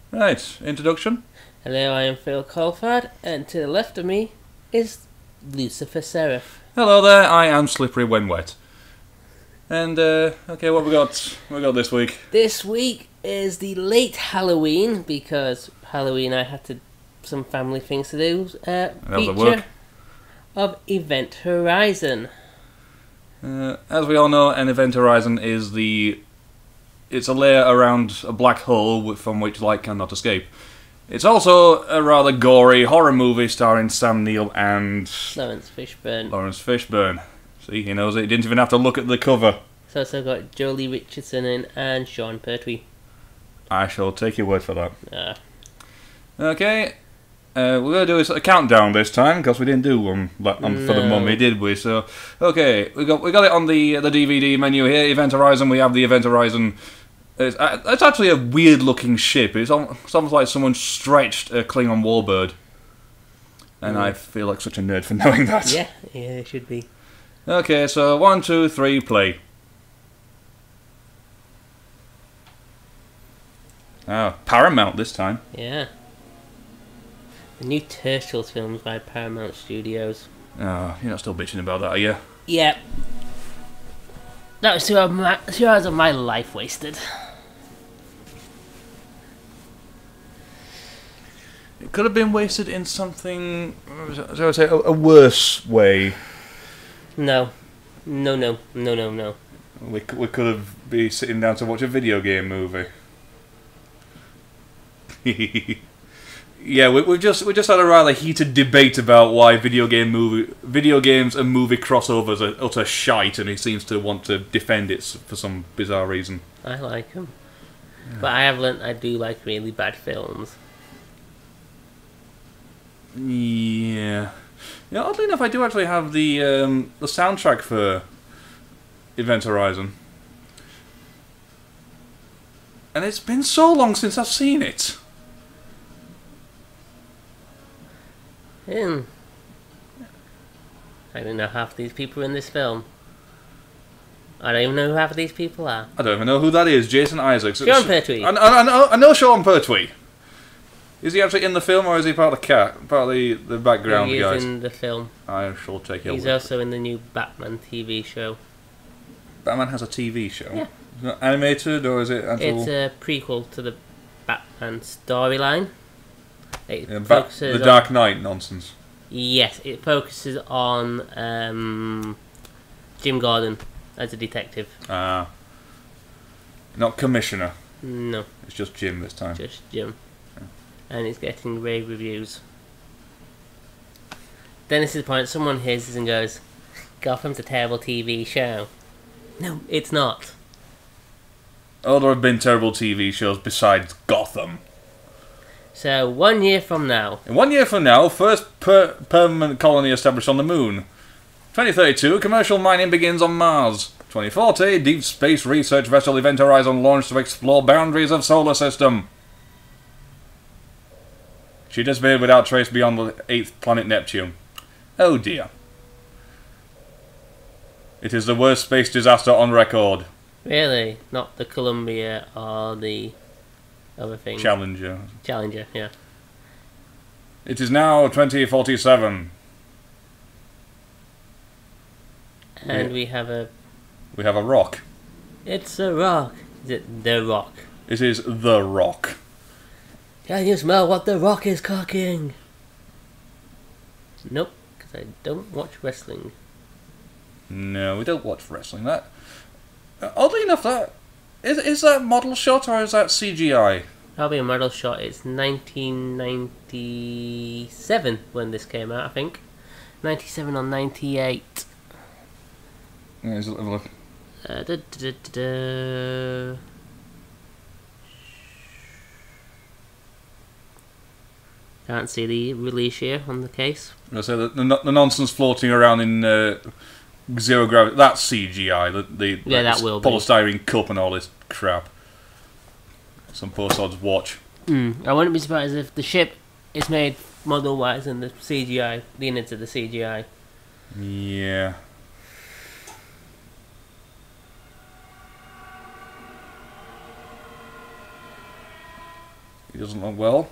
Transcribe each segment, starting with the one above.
Right, introduction. Hello, I am Phil Coulthard, and to the left of me is Lucifer Seraph. Hello there, I am Slippery When Wet. And, okay, what we got this week? This week is the late Halloween, because Halloween I had some family things to do. Feature of Event Horizon. As we all know, an Event Horizon is it's a layer around a black hole from which light cannot escape. It's also a rather gory horror movie starring Sam Neill and Lawrence Fishburne. See, he knows it. He didn't even have to look at the cover. It's also got Jolie Richardson in and Sean Pertwee. I shall take your word for that. Okay, we're going to do a countdown this time because we didn't do one for the Mummy, did we? So, okay, we got it on the DVD menu here. Event Horizon. We have the Event Horizon. It's actually a weird-looking ship. It's almost like someone stretched a Klingon warbird. And I feel like such a nerd for knowing that. Yeah, it should be. Okay, so 1, 2, 3, play. Oh, Paramount this time. Yeah. The new Turtles films by Paramount Studios. Oh, you're not still bitching about that, are you? Yeah. That was 2 hours of my life wasted. It could have been wasted in something, shall I say, a worse way. No. We could have been sitting down to watch a video game movie. Yeah, we just had a rather heated debate about why video games and movie crossovers are utter shite, and he seems to want to defend it for some bizarre reason. I like them, but I have learnt I do like really bad films. Yeah. Yeah, oddly enough, I do actually have the soundtrack for Event Horizon. And it's been so long since I've seen it. I don't know half these people in this film. I don't even know who half of these people are. I don't even know who that is. Jason Isaacs. Sean Pertwee. I know Sean Pertwee. Is he actually in the film, or is he part of the background He guys? is in the film. I shall take it. He's also in the new Batman TV show. Batman has a TV show? Yeah. Is it animated, or is it actual? It's a prequel to the Batman storyline. The Dark Knight nonsense. Yes, it focuses on Jim Gordon as a detective. Ah. Not Commissioner. No. It's just Jim this time. Just Jim. And it's getting rave reviews. Then this is the point, someone hears this and goes, Gotham's a terrible TV show. No, it's not. Oh, there have been terrible TV shows besides Gotham. So, 1 year from now. In 1 year from now, first permanent colony established on the moon. 2032, commercial mining begins on Mars. 2040, deep space research vessel Event Horizon launched to explore boundaries of solar system. She disappeared without trace beyond the 8th planet Neptune. Oh dear. It is the worst space disaster on record. Really? Not the Columbia or the other thing? Challenger, yeah. It is now 2047. And we have a rock. It's a rock. Is it the rock? It is the rock. Can you smell what the rock is cooking? Nope, because I don't watch wrestling. No, we don't watch wrestling. That oddly enough, that is that model shot or is that CGI? Probably a model shot. It's 1997 when this came out, I think. 97 or 98. Yeah, let's have a look. Can't see the release year on the case. I say the nonsense floating around in zero gravity. That's CGI. That will be. Polystyrene cup and all this crap. Some poor sod's watch. I wouldn't be surprised if the ship is made model-wise and the CGI, the innards of the CGI. Yeah. He doesn't look well.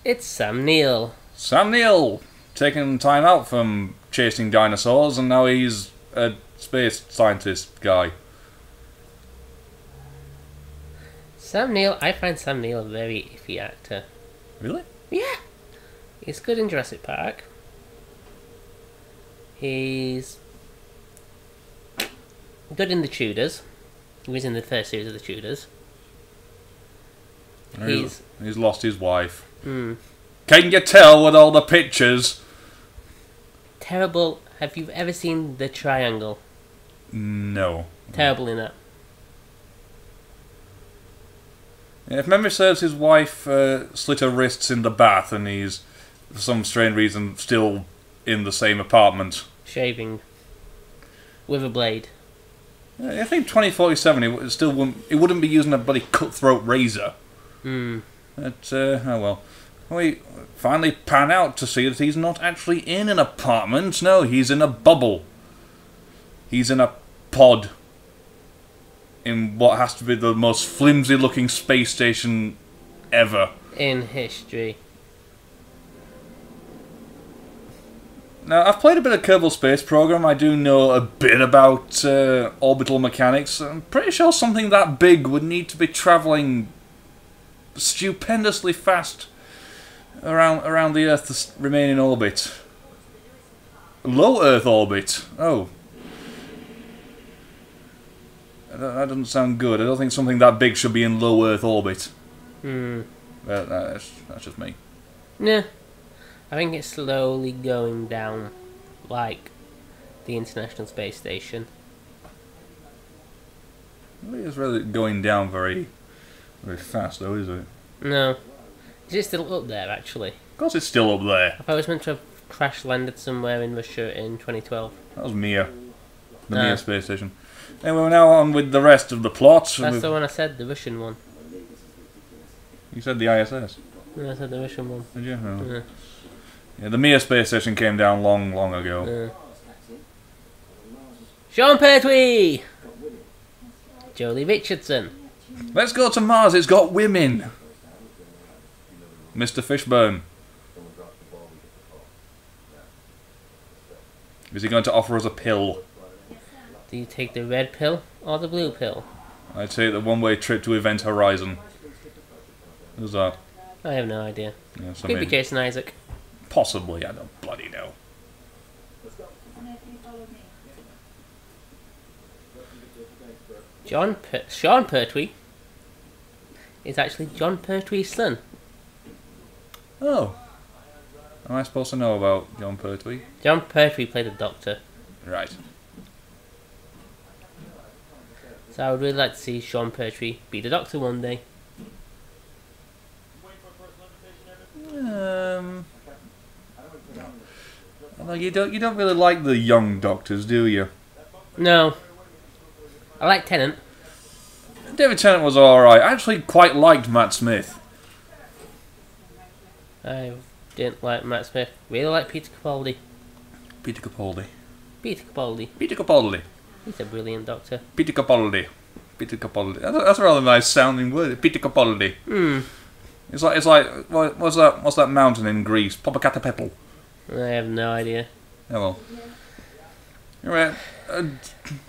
It's Sam Neill. Sam Neill! Taking time out from chasing dinosaurs, and now he's a space scientist guy. Sam Neill, I find Sam Neill a very iffy actor. Really? Yeah. He's good in Jurassic Park. He's good in The Tudors. He was in the first series of The Tudors. He's lost his wife. Mm. Can you tell with all the pictures? Terrible. Have you ever seen The Triangle? No. Terrible in that. If memory serves, his wife slit her wrists in the bath, and he's, for some strange reason, still in the same apartment. Shaving. With a blade. I think 2047, it wouldn't be using a bloody cutthroat razor. Mm. But, oh well. We finally pan out to see that he's not actually in an apartment. No, he's in a bubble. He's in a pod. In what has to be the most flimsy-looking space station ever. In history. Now, I've played a bit of Kerbal Space Program. I do know a bit about orbital mechanics. I'm pretty sure something that big would need to be travelling stupendously fast around the Earth to remain in orbit. Low Earth orbit. Oh. That doesn't sound good. I don't think something that big should be in low Earth orbit. Hmm. But that's just me. Nah. I think it's slowly going down, like the International Space Station. I don't think it's really going down very fast, though, is it? No. Is it still up there, actually? Of course it's still up there. I thought it was meant to have crash-landed somewhere in Russia in 2012. That was Mir. The Mir space station. Anyway, we're now on with the rest of the plot. That's the one I said, the Russian one. You said the ISS? No, I said the Russian one. Did you? Oh. Yeah. Yeah, the Mir space station came down long ago. Yeah. Sean Pertwee! Jolie Richardson. Let's go to Mars, it's got women! Mr. Fishburne. Is he going to offer us a pill? Do you take the red pill or the blue pill? I'd take the one-way trip to Event Horizon. Who's that? I have no idea. Yeah, Could be Jason Isaac. Possibly, I don't bloody know. Sean Pertwee is actually John Pertwee's son. Oh. Am I supposed to know about John Pertwee? John Pertwee played a doctor. Right. So I would really like to see Sean Pertwee be the doctor one day. You don't really like the young doctors, do you? No. I like Tennant. David Tennant was alright. I actually quite liked Matt Smith. I didn't like Matt Smith. Really like Peter Capaldi. Peter Capaldi. Peter Capaldi. Peter Capaldi. He's a brilliant doctor. Peter Capaldi. Peter Capaldi. That's a rather nice sounding word. Peter Capaldi. Hmm. It's like what's that mountain in Greece? Popocatépetl. I have no idea. Oh well. Alright.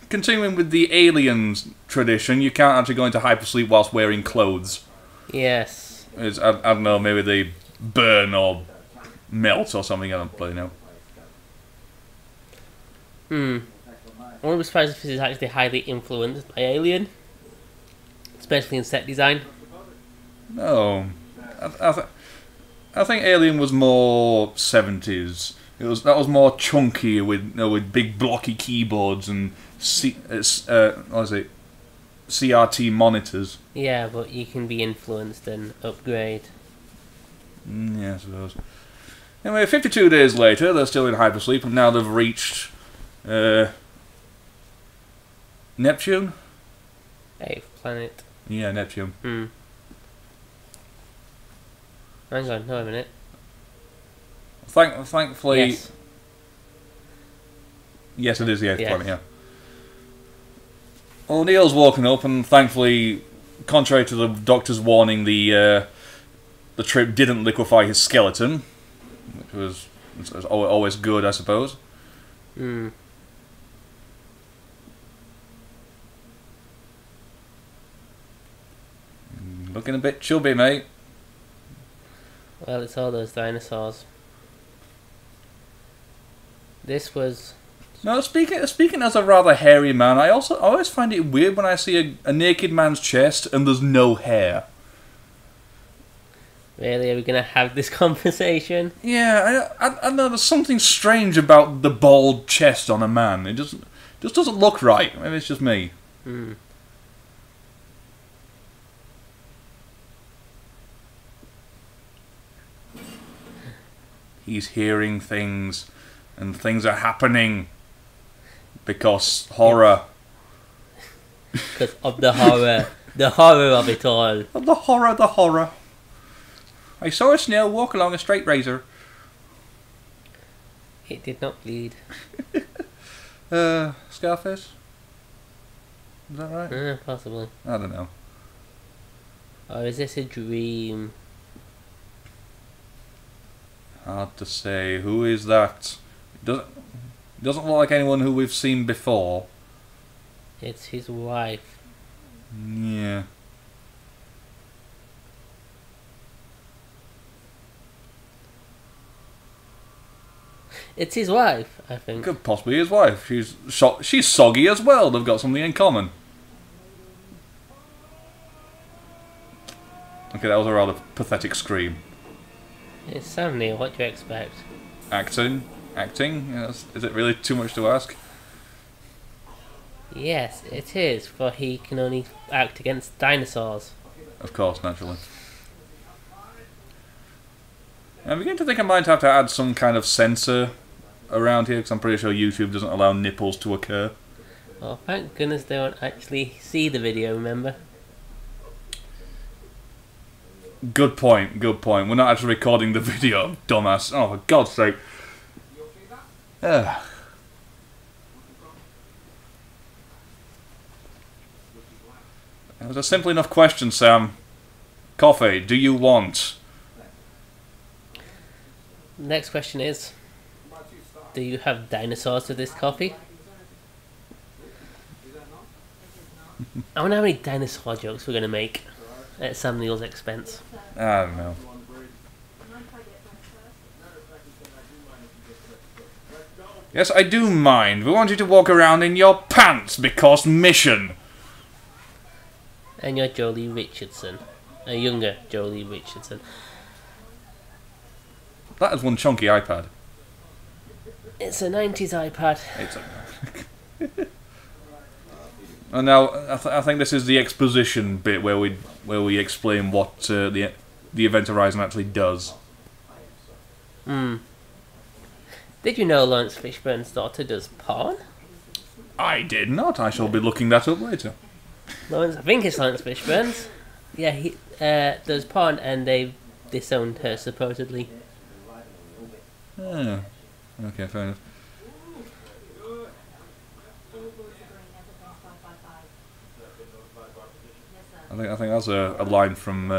Continuing with the aliens tradition, you can't actually go into hypersleep whilst wearing clothes. Yes. I don't know, maybe they burn or melt or something, I don't bloody know. I wouldn't be surprised if this is actually highly influenced by Alien. Especially in set design. No. I think Alien was more 70s. That was more chunky with big blocky keyboards and CRT monitors. Yeah, but you can be influenced and upgrade. Yeah, I suppose. Anyway, 52 days later, they're still in hypersleep, and now they've reached Neptune. Eighth planet. Yeah, Neptune. Hang on, no, a minute. Thankfully... Yes. Yes, it is the 8th planet, yeah. Well, Neil's woken up, and thankfully, contrary to the doctor's warning, the the trip didn't liquefy his skeleton, which was always good, I suppose. Hmm. Looking a bit chubby, mate. Well, it's all those dinosaurs. This was... No, speaking as a rather hairy man, I always find it weird when I see a naked man's chest and there's no hair. Really, are we going to have this conversation? Yeah, I know there's something strange about the bald chest on a man. It just doesn't look right. Maybe it's just me. Hmm. He's hearing things, and things are happening because horror. Because of the horror. The horror of it all. The horror. I saw a snail walk along a straight razor. It did not bleed. Scarface? Is that right? Possibly. I don't know. Or is this a dream? Hard to say. Who is that? Doesn't look like anyone who we've seen before. It's his wife. Yeah. It's his wife, I think. Could possibly his wife. She's soggy as well. They've got something in common. Okay, that was a rather pathetic scream. It's Sam Neill, what do you expect? Acting? Yes. Is it really too much to ask? Yes, it is, for he can only act against dinosaurs. Of course, naturally. I'm beginning to think I might have to add some kind of censor around here, because I'm pretty sure YouTube doesn't allow nipples to occur. Well, thank goodness they won't actually see the video, remember? Good point. We're not actually recording the video, dumbass. Oh, for God's sake. Ugh. It was a simple enough question, Sam. Coffee, do you want? Next question is, do you have dinosaurs with this coffee? I wonder how many dinosaur jokes we're going to make at Sam Neill's expense. I don't know. Yes, I do mind. We want you to walk around in your pants because mission. And you're Jolie Richardson. A younger Jolie Richardson. That is one chunky iPad. It's a 90s iPad. It's a... And now, I think this is the exposition bit where we explain what the Event Horizon actually does. Hmm. Did you know Lawrence Fishburne's daughter does porn? I did not. I shall be looking that up later. I think it's Lawrence Fishburne's. Yeah, he does porn, and they disowned her supposedly. Ah, okay, fair enough. I think that's a line from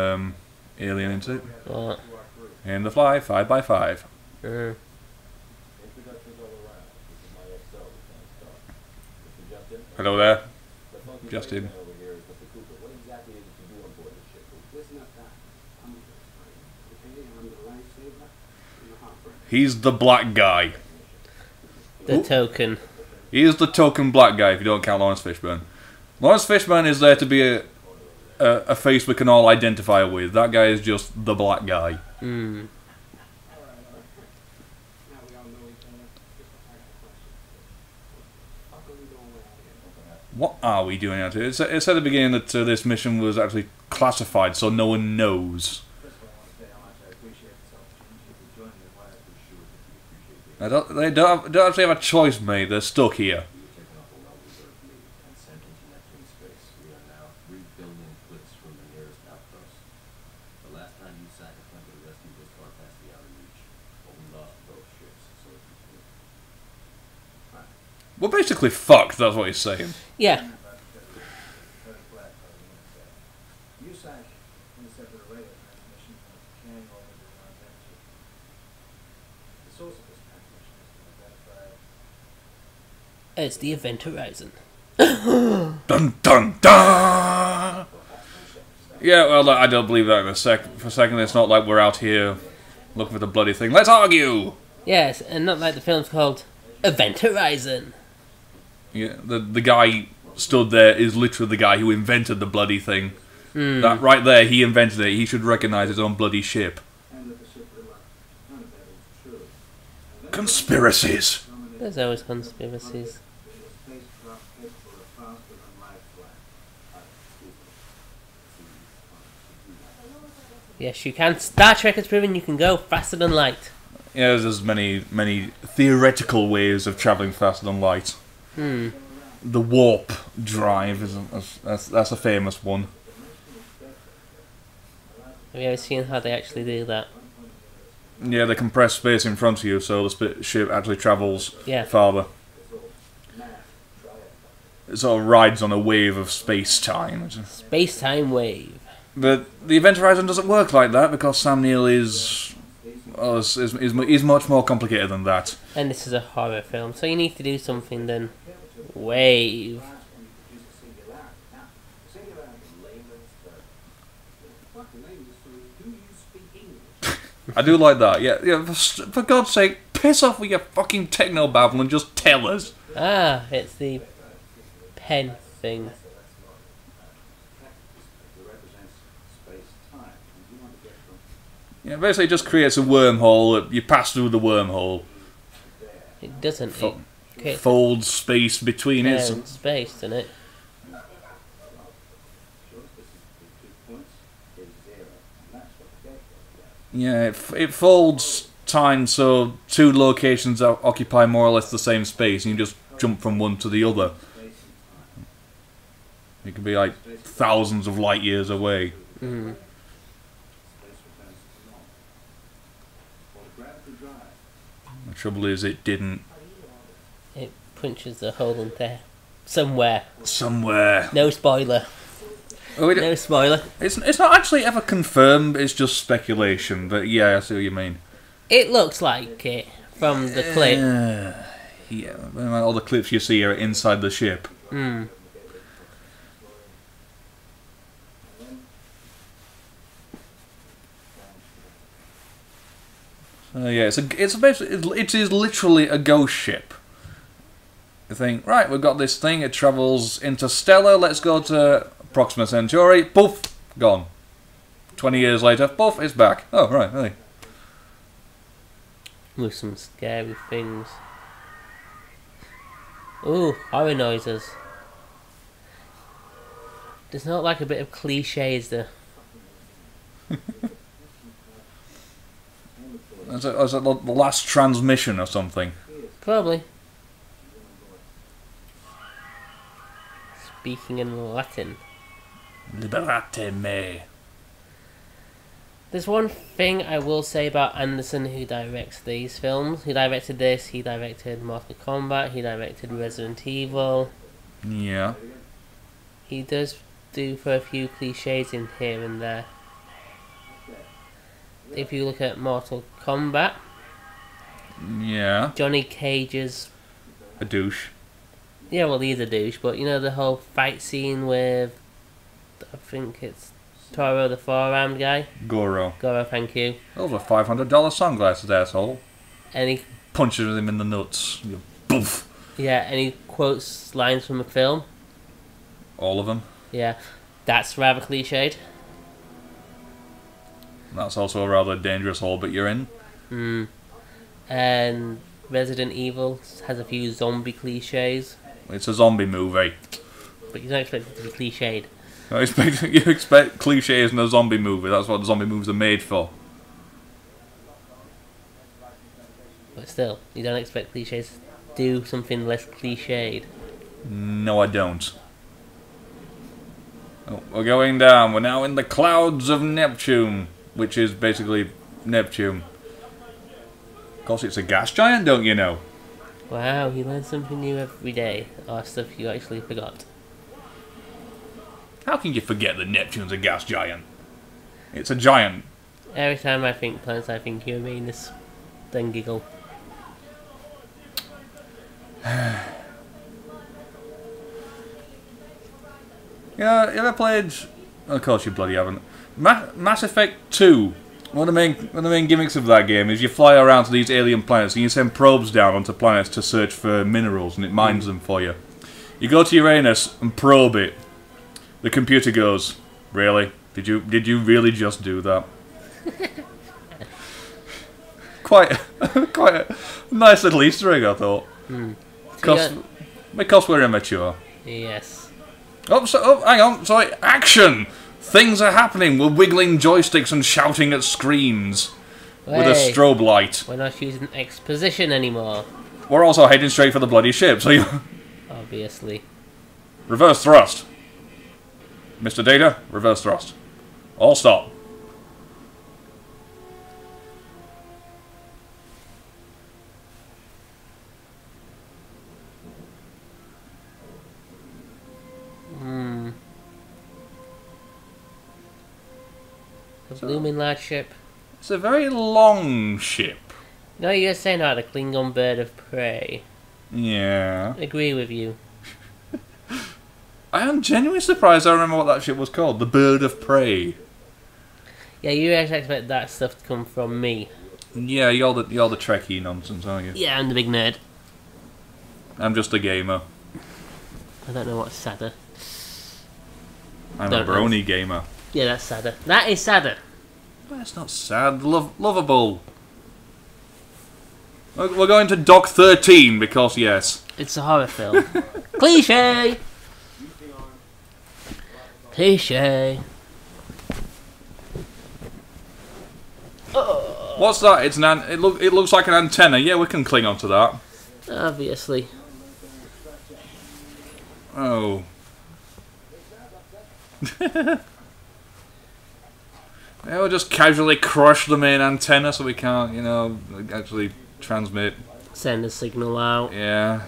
Alien, isn't it? What? In the fly, 5x5. Hello there, Justin. He's the black guy. The token. He is the token black guy if you don't count Lawrence Fishburne. Lawrence Fishburne is there to be a face we can all identify with. That guy is just the black guy. Hmm. What are we doing out here? It said at the beginning that this mission was actually classified, so no one knows. They don't actually have a choice, mate. They're stuck here. We're basically fucked, that's what he's saying. Yeah. It's the Event Horizon. Dun dun dun! Yeah, well, I don't believe that for a second. It's not like we're out here looking for the bloody thing. Let's argue! Yes, and not like the film's called Event Horizon. Yeah, the guy stood there is literally the guy who invented the bloody thing. That right there, he invented it. He should recognise his own bloody ship. Conspiracies! There's always conspiracies. Yes, you can. Star Trek has proven you can go faster than light. Yeah, there's many theoretical ways of travelling faster than light. The warp drive that's a famous one. Have you ever seen how they actually do that? Yeah, they compress space in front of you, so the ship actually travels farther. It sort of rides on a wave of space-time. Space-time wave. But the Event Horizon doesn't work like that because Sam Neill is much more complicated than that. And this is a horror film, so you need to do something then. Wave. I do like that. Yeah. For God's sake, piss off with your fucking techno babble and just tell us. Ah, it's the pen thing. Yeah, basically it just creates a wormhole. You pass through the wormhole. It doesn't. It folds space between it. Space, doesn't it? Yeah, it folds time so two locations occupy more or less the same space, and you just jump from one to the other. It could be like thousands of light years away. Mm. The trouble is, it didn't. It punches a hole in there. Somewhere. Somewhere. No spoiler. No spoiler. It's not actually ever confirmed, it's just speculation, but yeah, I see what you mean. It looks like it from the clip. Yeah, all the clips you see are inside the ship. Hmm. Yeah, it is literally a ghost ship. You think, right, we've got this thing, it travels interstellar, let's go to Proxima Centauri, poof, gone. 20 years later, poof, it's back. Oh, right, really. With some scary things. Ooh, horror noises. There's not like a bit of cliches there. Is it the last transmission or something? Probably. Speaking in Latin. Liberate me. There's one thing I will say about Anderson, who directs these films. He directed this, he directed Mortal Kombat, he directed Resident Evil. Yeah. He does do for a few cliches in here and there. If you look at Mortal Kombat, yeah, Johnny Cage's a douche. Yeah, well, he's a douche, but you know the whole fight scene with, I think it's Toro the four-armed guy? Goro, thank you. Those are $500 sunglasses, asshole. And he punches him in the nuts. Boof. Yeah, and he quotes lines from a film. All of them? Yeah, that's rather cliched. That's also a rather dangerous hole, but you're in. And Resident Evil has a few zombie cliches. It's a zombie movie. But you don't expect it to be cliched. You expect cliches in a zombie movie. That's what zombie movies are made for. But still, you don't expect cliches to do something less cliched. No, I don't. Oh, we're going down. We're now in the clouds of Neptune, which is basically Neptune. Of course, it's a gas giant, don't you know? Wow, you learn something new every day, or stuff you actually forgot. How can you forget that Neptune's a gas giant? It's a giant. Every time I think planets, I think Uranus, then giggle. Yeah, you ever played... Of course you bloody haven't. Mass Effect 2. One of the main gimmicks of that game is you fly around to these alien planets and you send probes down onto planets to search for minerals and it mines them for you. You go to Uranus and probe it. The computer goes, "Really? Did you really just do that?" quite a nice little Easter egg, I thought. Because we're immature. Yes. Oh, hang on. Sorry. Action! Things are happening. We're wiggling joysticks and shouting at screens with a strobe light. We're not using exposition anymore. We're also heading straight for the bloody ship, so you... Obviously. Reverse thrust. Mr. Data, reverse thrust. All stop. A blooming large ship. It's a very long ship. No, you're saying about a Klingon bird of prey. Yeah. I agree with you. I am genuinely surprised I remember what that ship was called. The Bird of Prey. Yeah, you actually expect that stuff to come from me. Yeah, you're the Trekkie nonsense, aren't you? Yeah, I'm the big nerd. I'm just a gamer. I don't know what's sadder. I'm a brony gamer. Yeah, that's sadder. That is sadder. That's not sad. Lovable. We're going to Dock 13 because, yes. It's a horror film. Cliche! Cliche. Oh. What's that? It's it looks like an antenna. Yeah, we can cling onto that. Obviously. Oh. Yeah, we'll just casually crush the main antenna so we can't, you know, actually transmit. Send a signal out. Yeah.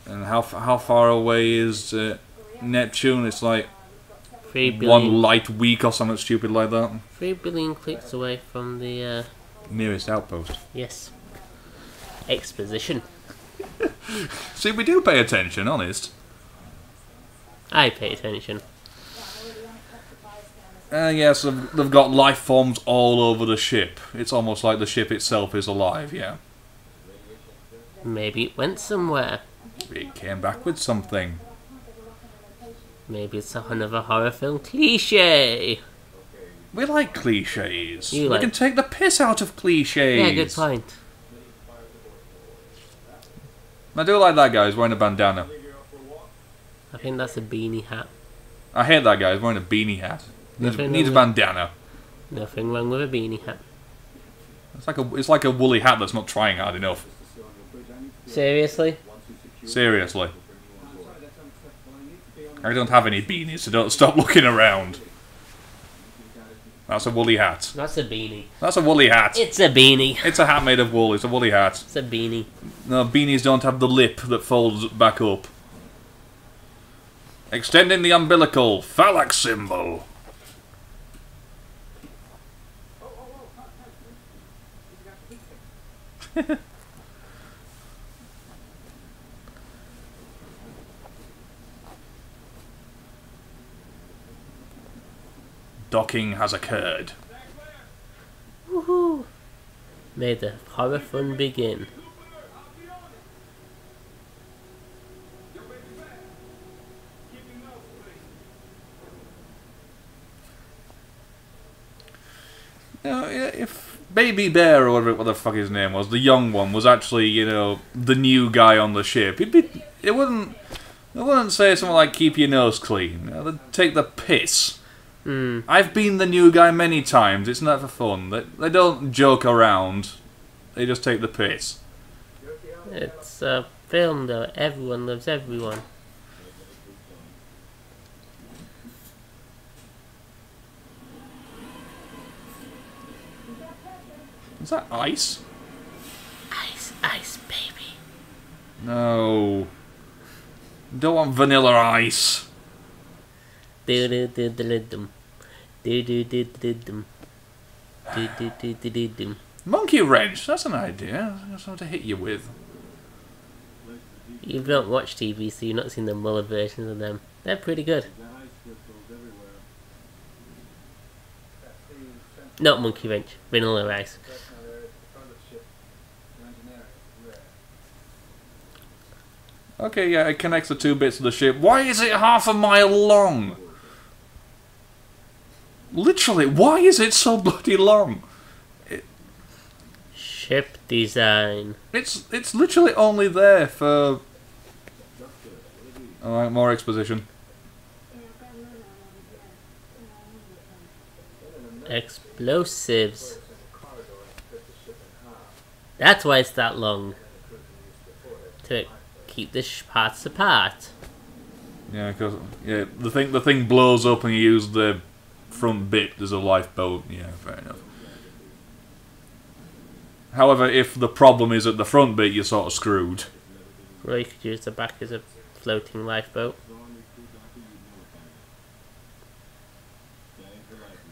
And how far away is Neptune? It's like 3 billion. 1 light week or something stupid like that. 3 billion clicks away from the nearest outpost. Yes. Exposition. See, we do pay attention, honest. I pay attention. Yes, they've got life forms all over the ship. It's almost like the ship itself is alive, yeah. Maybe it went somewhere. It came back with something. Maybe it's another horror film cliche. We like cliches. We can take the piss out of cliches. Yeah, good point. I do like that guy who's wearing a bandana. I think that's a beanie hat. I hate that guy who's wearing a beanie hat. Needs a bandana. Nothing wrong with a beanie hat. It's like a woolly hat that's not trying hard enough. Seriously? Seriously. I don't have any beanies, so don't stop looking around. That's a woolly hat. That's a beanie. That's a woolly hat. It's a beanie. It's a hat made of wool. It's a woolly hat. It's a beanie. No, beanies don't have the lip that folds back up. Extending the umbilical. Phalanx symbol. Docking has occurred. Woohoo! May the horror fun begin. You know, if Baby Bear or whatever what the fuck his name was, the young one, was actually, you know, the new guy on the ship, it wouldn't say something like "keep your nose clean." You know, they'd take the piss. I've been the new guy many times. It's not for fun. They don't joke around. They just take the piss. It's a film though. Everyone loves everyone. Is that ice? Ice, ice, baby. No. Don't want vanilla ice. Do do do do dum. Do do do do dum. Do do do do dum. Monkey wrench. That's an idea. That's something to hit you with. You don't watch TV, so you've not seen the Muller versions of them. They're pretty good. Not Monkey Wrench, Vanilla Ice. Okay, yeah, it connects the two bits of the ship. Why is it half a mile long? Literally, why is it so bloody long? Ship design. It's literally only there for... Alright, more exposition. Explosives. That's why it's that long. To keep the parts apart. Yeah, because the thing blows up and you use the front bit as a lifeboat. Yeah, fair enough. However, if the problem is at the front bit, you're sort of screwed. Well, you could use the back as a floating lifeboat.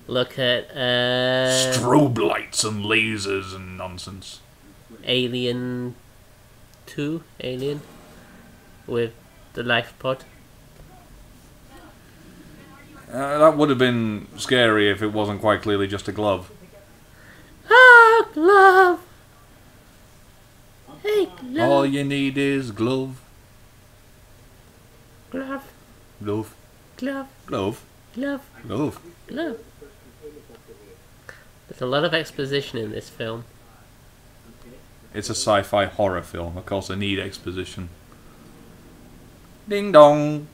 Look at strobe lights and lasers and nonsense. Alien 2, Alien, with the life pod. That would have been scary if it wasn't quite clearly just a glove. Ah, glove! Hey, glove! All you need is glove. Glove. Glove. Glove. Glove. Glove. Glove. Glove. There's a lot of exposition in this film. It's a sci-fi horror film. Of course, I need exposition. Ding dong.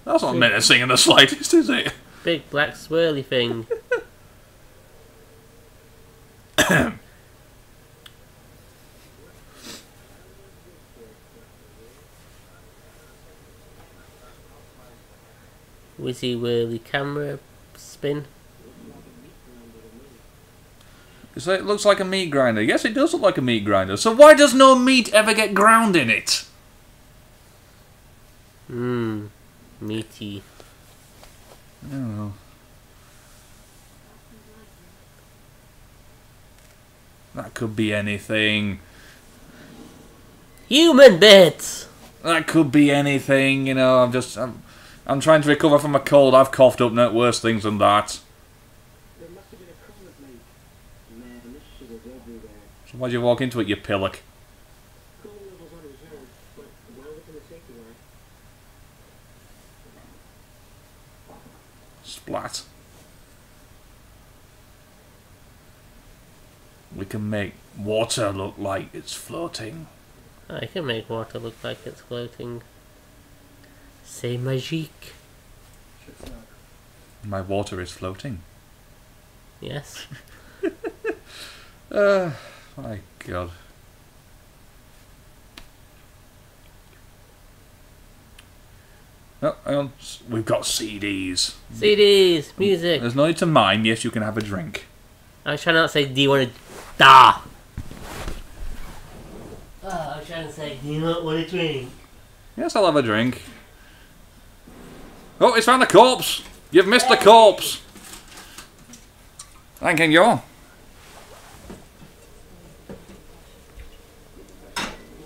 That's not menacing in the slightest, is it? Big black swirly thing. Whizzy whirly camera spin. So it looks like a meat grinder. Yes, it does look like a meat grinder. So why does no meat ever get ground in it? Meaty. I don't know. That could be anything. Human bits! That could be anything, you know. I'm trying to recover from a cold. I've coughed up no worse things than that. So why'd you walk into it, you pillock? Splat. We can make water look like it's floating. I can make water look like it's floating. C'est magique. My water is floating. Yes. My God. Oh, hang on. We've got CDs. CDs, music. There's no need to mime. Yes, you can have a drink. I was trying not to say, do you want to... Da! I was trying to say, do you not want to drink? Yes, I'll have a drink. Oh, it's found the corpse! You've missed the corpse! Thanking you. You've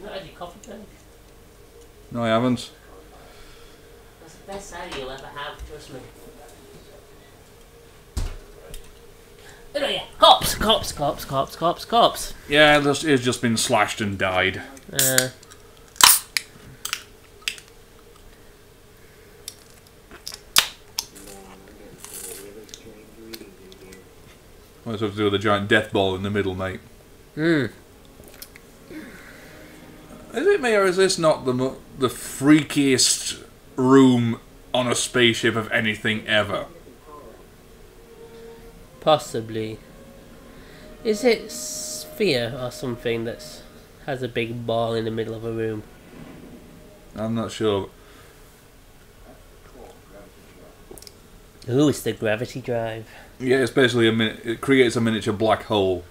not had your coffee drink? No, I haven't. That's the best cider you'll ever have, trust me. Oh yeah, cops. Yeah, it's just been slashed and died. What's it have to do with a giant death ball in the middle, mate? Is it me, or is this not the freakiest room on a spaceship of anything ever? Possibly. Is it Sphere or something that has a big ball in the middle of a room? I'm not sure. Ooh, it's the gravity drive. Yeah, it's basically it creates a miniature black hole.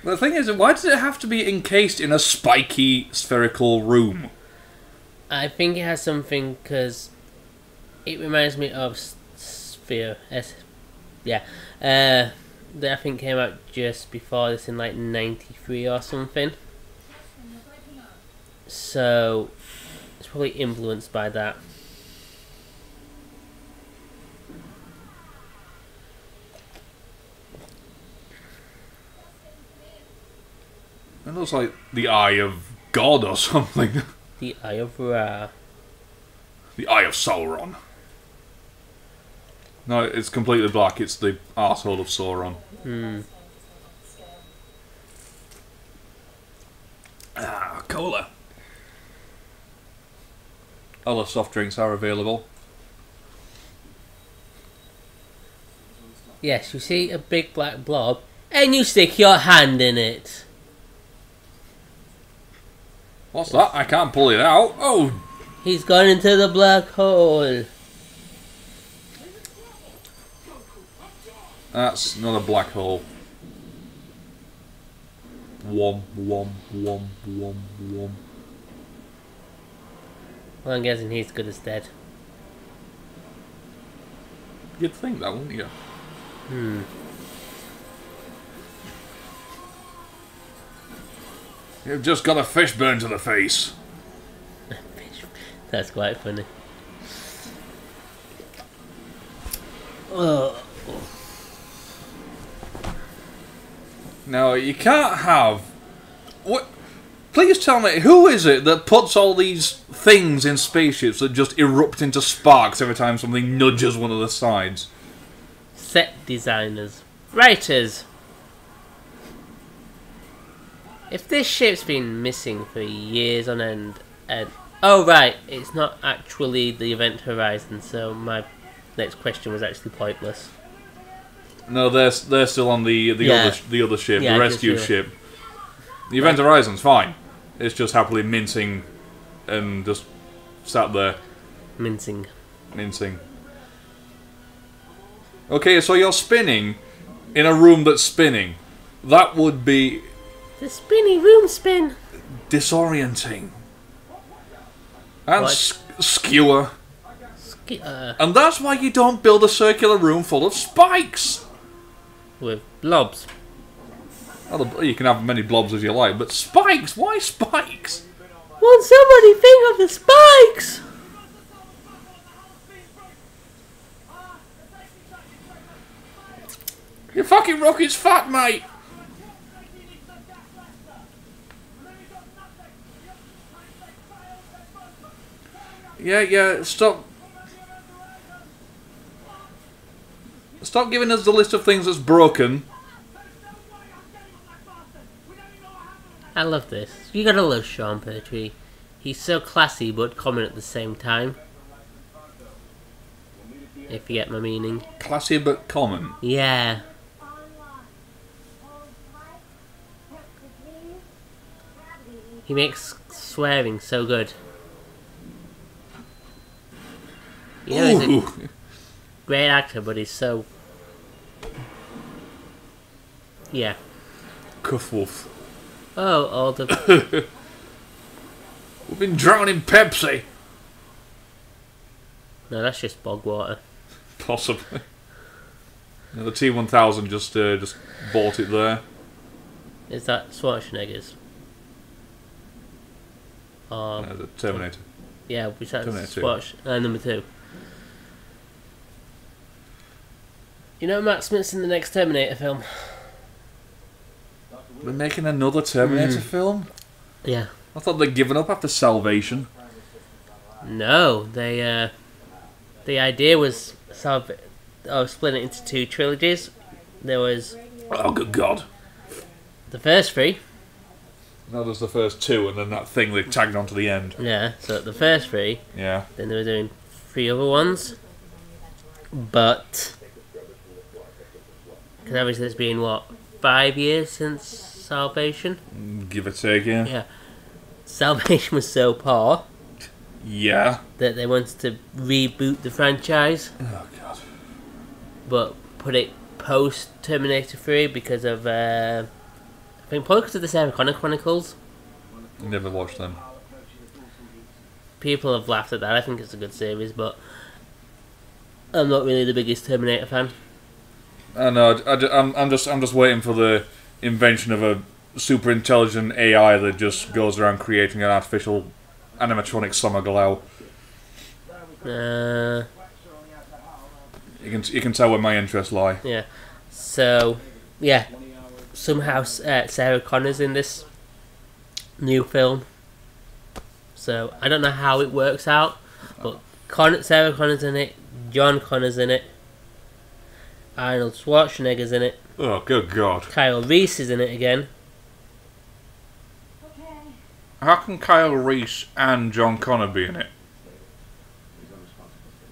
The thing is, why does it have to be encased in a spiky spherical room? I think it has something because it reminds me of Sphere. that I think came out just before this in like 93 or something. So it's probably influenced by that. It looks like the Eye of God or something. The Eye of Ra. The Eye of Sauron. No, it's completely black. It's the arsehole of Sauron. Ah, cola. Other soft drinks are available. Yes, you see a big black blob, and you stick your hand in it. What's that? I can't pull it out. Oh! He's gone into the black hole. That's not a black hole. Wom, wom, wom, wom, wom. Well, I'm guessing he's good as dead. You'd think that, wouldn't you? You've just got a fish burn to the face. That's quite funny. Oh. No, you can't have... What? Please tell me, who is it that puts all these things in spaceships that just erupt into sparks every time something nudges one of the sides? Set designers. Writers. If this ship's been missing for years on end, and... Oh, right, it's not actually the Event Horizon, so my next question was actually pointless. No, they're still on the other ship, the rescue ship. The Event Horizon's fine. It's just happily mincing and just sat there. Mincing. Okay, so you're spinning in a room that's spinning. That would be... The spinny room spin. Disorienting. And skewer. And that's why you don't build a circular room full of spikes. With blobs. Well, you can have many blobs as you like, but spikes? Why spikes? Won't somebody think of the spikes? Your fucking rocket's fat, mate. Yeah, stop. Stop giving us the list of things that's broken. I love this. You gotta love Sean Pertwee. He's so classy but common at the same time. If you get my meaning. Classy but common? Yeah. He makes swearing so good. You know, he's a great actor, but he's so... Yeah. Cuffwolf. Oh, all the... We've been drowning Pepsi. No, that's just bog water. Possibly. No, the T-1000 just bought it there. Is that Schwarzenegger's? No, the Terminator. Yeah, which that's Terminator number 2. You know Matt Smith's in the next Terminator film? They're making another Terminator film? Yeah. I thought they'd given up after Salvation. No, they the idea was split it into 2 trilogies. There was... Oh, good God. The first 3. No, there's the first 2 and then that thing they tagged onto the end. Yeah, so the first 3. Yeah. Then they were doing 3 other ones. But... Because obviously it's been, 5 years since Salvation? Give or take, yeah. Yeah. Salvation was so poor. Yeah. That they wanted to reboot the franchise. Oh, God. But put it post Terminator 3 because of... I think probably because of the Sarah Connor Chronicles. Never watched them. People have laughed at that. I think it's a good series, but I'm not really the biggest Terminator fan. I know. I'm just waiting for the invention of a super intelligent AI that just goes around creating an artificial animatronic summer glow. You can tell where my interests lie. Yeah. So, yeah. Somehow Sarah Connor's in this new film. So, I don't know how it works out, but Sarah Connor's in it, John Connor's in it, Arnold Schwarzenegger's in it. Oh, good God. Kyle Reese is in it again. How can Kyle Reese and John Connor be in it?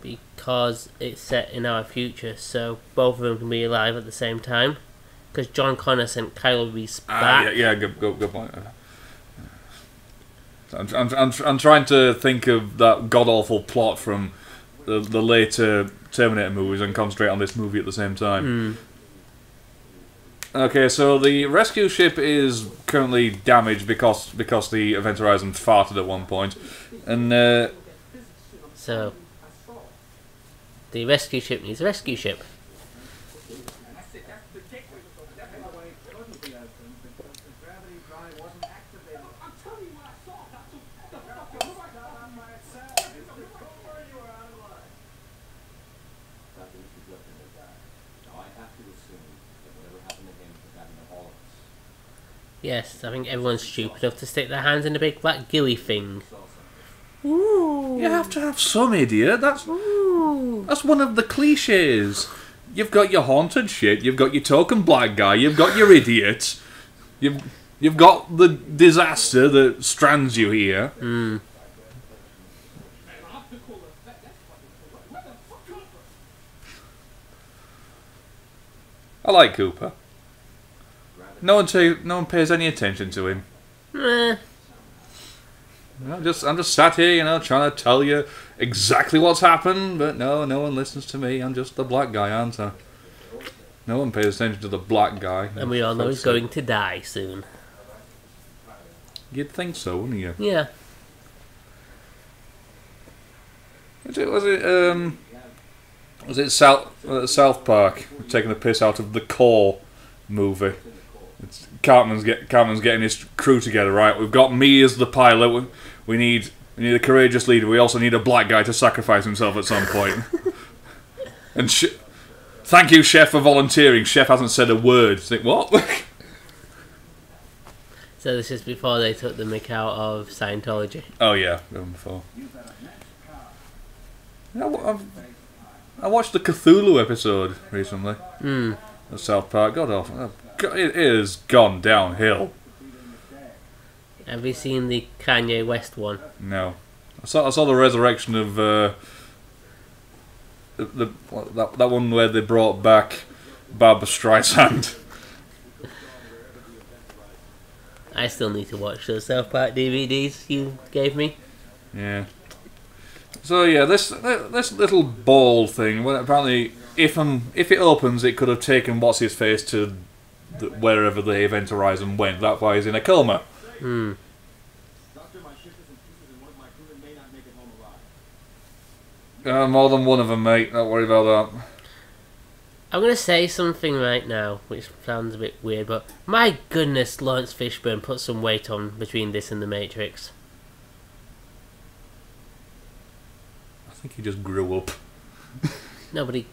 Because it's set in our future, so both of them can be alive at the same time. Because John Connor sent Kyle Reese back. Yeah, good point. I'm trying to think of that god-awful plot from the later Terminator movies and concentrate on this movie at the same time. Okay, so the rescue ship is currently damaged because the Event Horizon farted at one point, and so the rescue ship needs a rescue ship. Yes, I think everyone's stupid enough to stick their hands in a big black gooey thing. Ooh. You have to have some idiot. That's one of the cliches. You've got your haunted shit. You've got your token black guy. You've got your idiot. You've got the disaster that strands you here. I like Cooper. No one pays any attention to him. I'm just sat here, trying to tell you exactly what's happened, but no one listens to me. I'm just the black guy, aren't I? No one pays attention to the black guy. And we all know he's going to die soon. You'd think so, wouldn't you? Yeah. Was it South Park taking the piss out of the Core movie? Cartman's getting his crew together, right? We've got me as the pilot. We need a courageous leader. We also need a black guy to sacrifice himself at some point. And thank you, Chef, for volunteering. Chef hasn't said a word. Think what? So this is before they took the mick out of Scientology. Oh yeah, even before. I watched the Cthulhu episode recently. Of South Park. God awful. It has gone downhill. Have you seen the Kanye West one? No. I saw the resurrection of that one where they brought back Barbra Streisand. I still need to watch those South Park DVDs you gave me. Yeah. So yeah, this little ball thing. Well, apparently, if it opens, it could have taken what's his face to wherever the Event Horizon went. That's why he's in a coma. More than one of them, mate. Don't worry about that. I'm going to say something right now, which sounds a bit weird, but my goodness, Lawrence Fishburne put some weight on between this and The Matrix. I think he just grew up. No, but his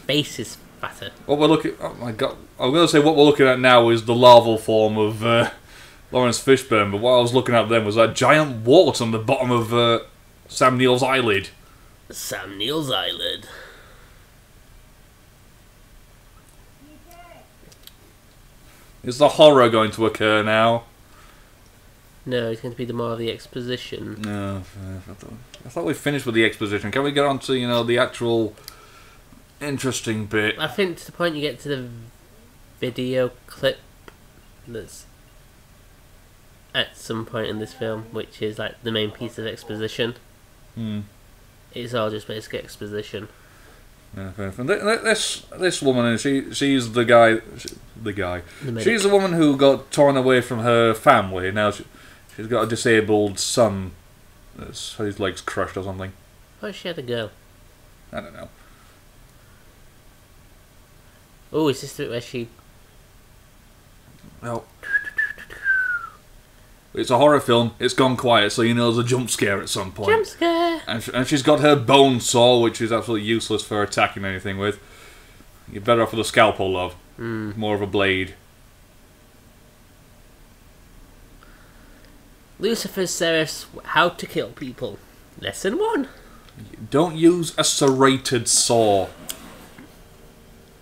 face is fatter. What we're looking... Oh my god. I'm going to say what we're looking at now is the larval form of Lawrence Fishburne, but what I was looking at then was that giant wart on the bottom of Sam Neill's eyelid. Sam Neill's eyelid. Is the horror going to occur now? No, it's going to be more of the exposition. No, I thought we finished with the exposition. Can we get on to, the actual interesting bit? I think to the point you get to the video clip that's at some point in this film, which is like the main piece of exposition. It's all just basic exposition. Yeah, fair enough. This woman, she's the guy. She's the woman who got torn away from her family. Now she's got a disabled son. His legs crushed or something. Where's she had to go? I don't know. Oh, is this the bit where she... No. It's a horror film. It's gone quiet, so you know there's a jump scare at some point. Jump scare! And she's got her bone saw, which is absolutely useless for attacking anything with. You're better off with a scalpel, love. More of a blade. Lucifer Serif's How to Kill People. Lesson 1. Don't use a serrated saw.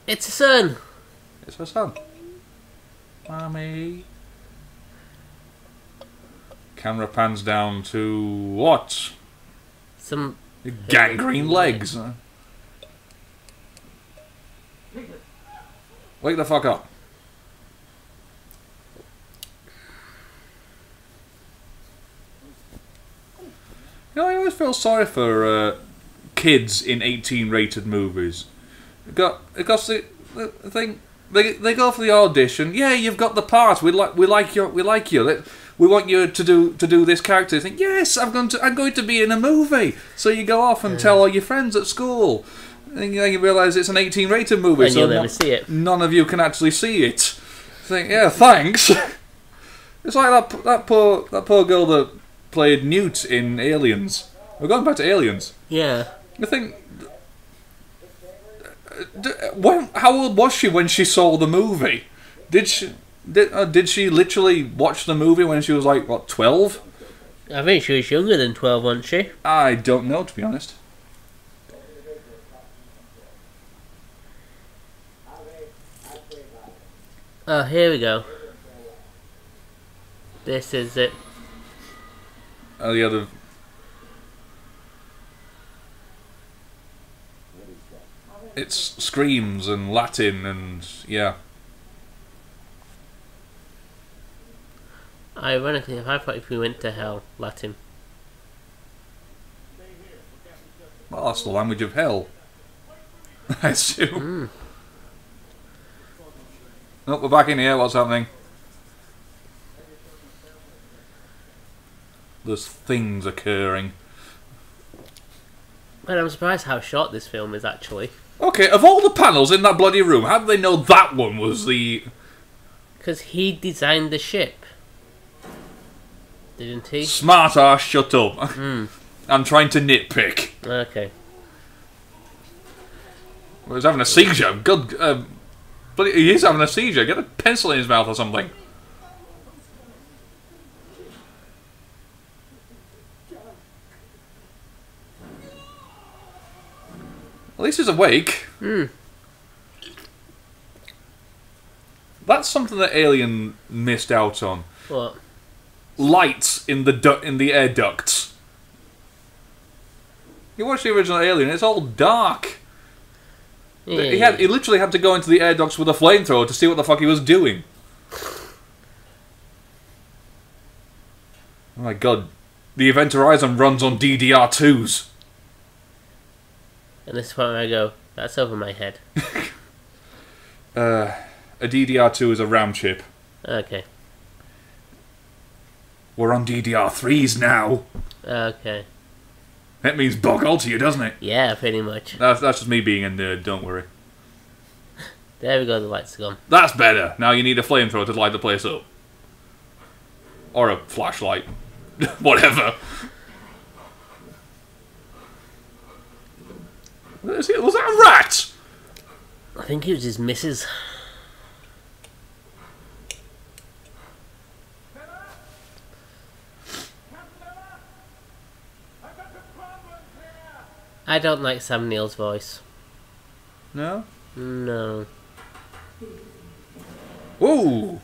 It's a son. It's her son. Mommy. Camera pans down to what? Some gangrene legs. Wake the fuck up. You know, I always feel sorry for kids in 18-rated movies. Because the thing, they go for the audition. Yeah, you've got the part. We like you. We want you to do this character. You think, yes, I'm going to be in a movie. So you go off and tell all your friends at school. And you realise it's an 18-rated movie. And so you'll never see it. None of you can actually see it. Think, yeah, thanks. It's like that poor girl that played Newt in Aliens. We're going back to Aliens. Yeah. I think. How old was she when she saw the movie? Did she literally watch the movie when she was like, what, 12? I think she was younger than 12, wasn't she? I don't know, to be honest. Oh, here we go. This is it. The other. It's screams and Latin and yeah. Ironically, I thought if we went to hell, Latin. Well, that's the language of hell. I assume. Oh, we're back in here. What's happening? There's things occurring. But I'm surprised how short this film is, actually. Okay, of all the panels in that bloody room, how did they know that one was the... Because he designed the ship. Didn't he? Smart ass, shut up. I'm trying to nitpick. Okay. Well, he's having a seizure. God, but he is having a seizure. Get a pencil in his mouth or something. At least he's awake. That's something that Alien missed out on. What? Lights in the air ducts. You watch the original Alien; it's all dark. Yeah. He literally had to go into the air ducts with a flamethrower to see what the fuck he was doing. Oh my god, the Event Horizon runs on DDR2s. And this is where I go, that's over my head. A DDR2 is a RAM chip. Okay. We're on DDR3s now. Okay. That means bog all to you, doesn't it? Yeah, pretty much. That's just me being a nerd, don't worry. There we go, the lights are gone. That's better. Now you need a flamethrower to light the place up. Or a flashlight. Whatever. Was that a rat? I think it was his missus. I don't like Sam Neill's voice. No? No. Ooh!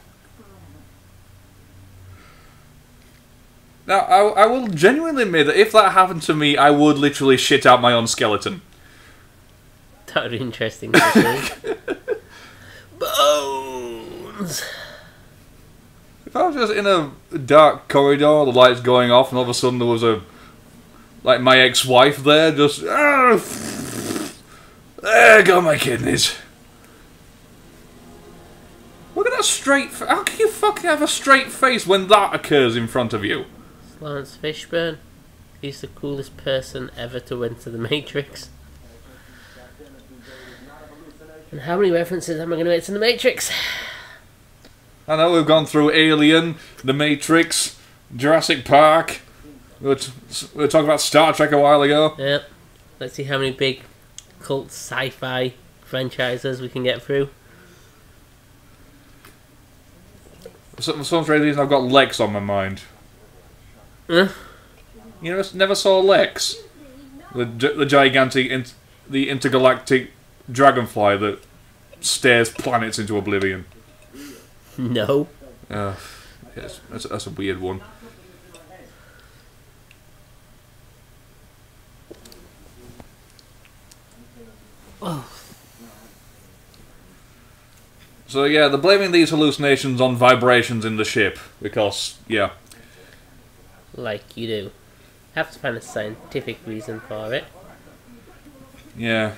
Now, I will genuinely admit that if that happened to me, I would literally shit out my own skeleton. That would be interesting to see. Bones! If I was just in a dark corridor, the lights going off, and all of a sudden there was like my ex-wife there, just... there go my kidneys. Look at that straight... How can you fucking have a straight face when that occurs in front of you? Lawrence Fishburne. He's the coolest person ever to enter the Matrix. And how many references am I going to make to The Matrix? I know we've gone through Alien, The Matrix, Jurassic Park. We were talking about Star Trek a while ago. Yep. Let's see how many big cult sci-fi franchises we can get through. For some strange reason, I've got Lex on my mind. Huh? You never saw Lex? The gigantic, the intergalactic dragonfly that stares planets into oblivion. No. Yes, that's a weird one. Oh. So yeah, they're blaming these hallucinations on vibrations in the ship because, yeah. Like you do. Have to find a scientific reason for it. Yeah.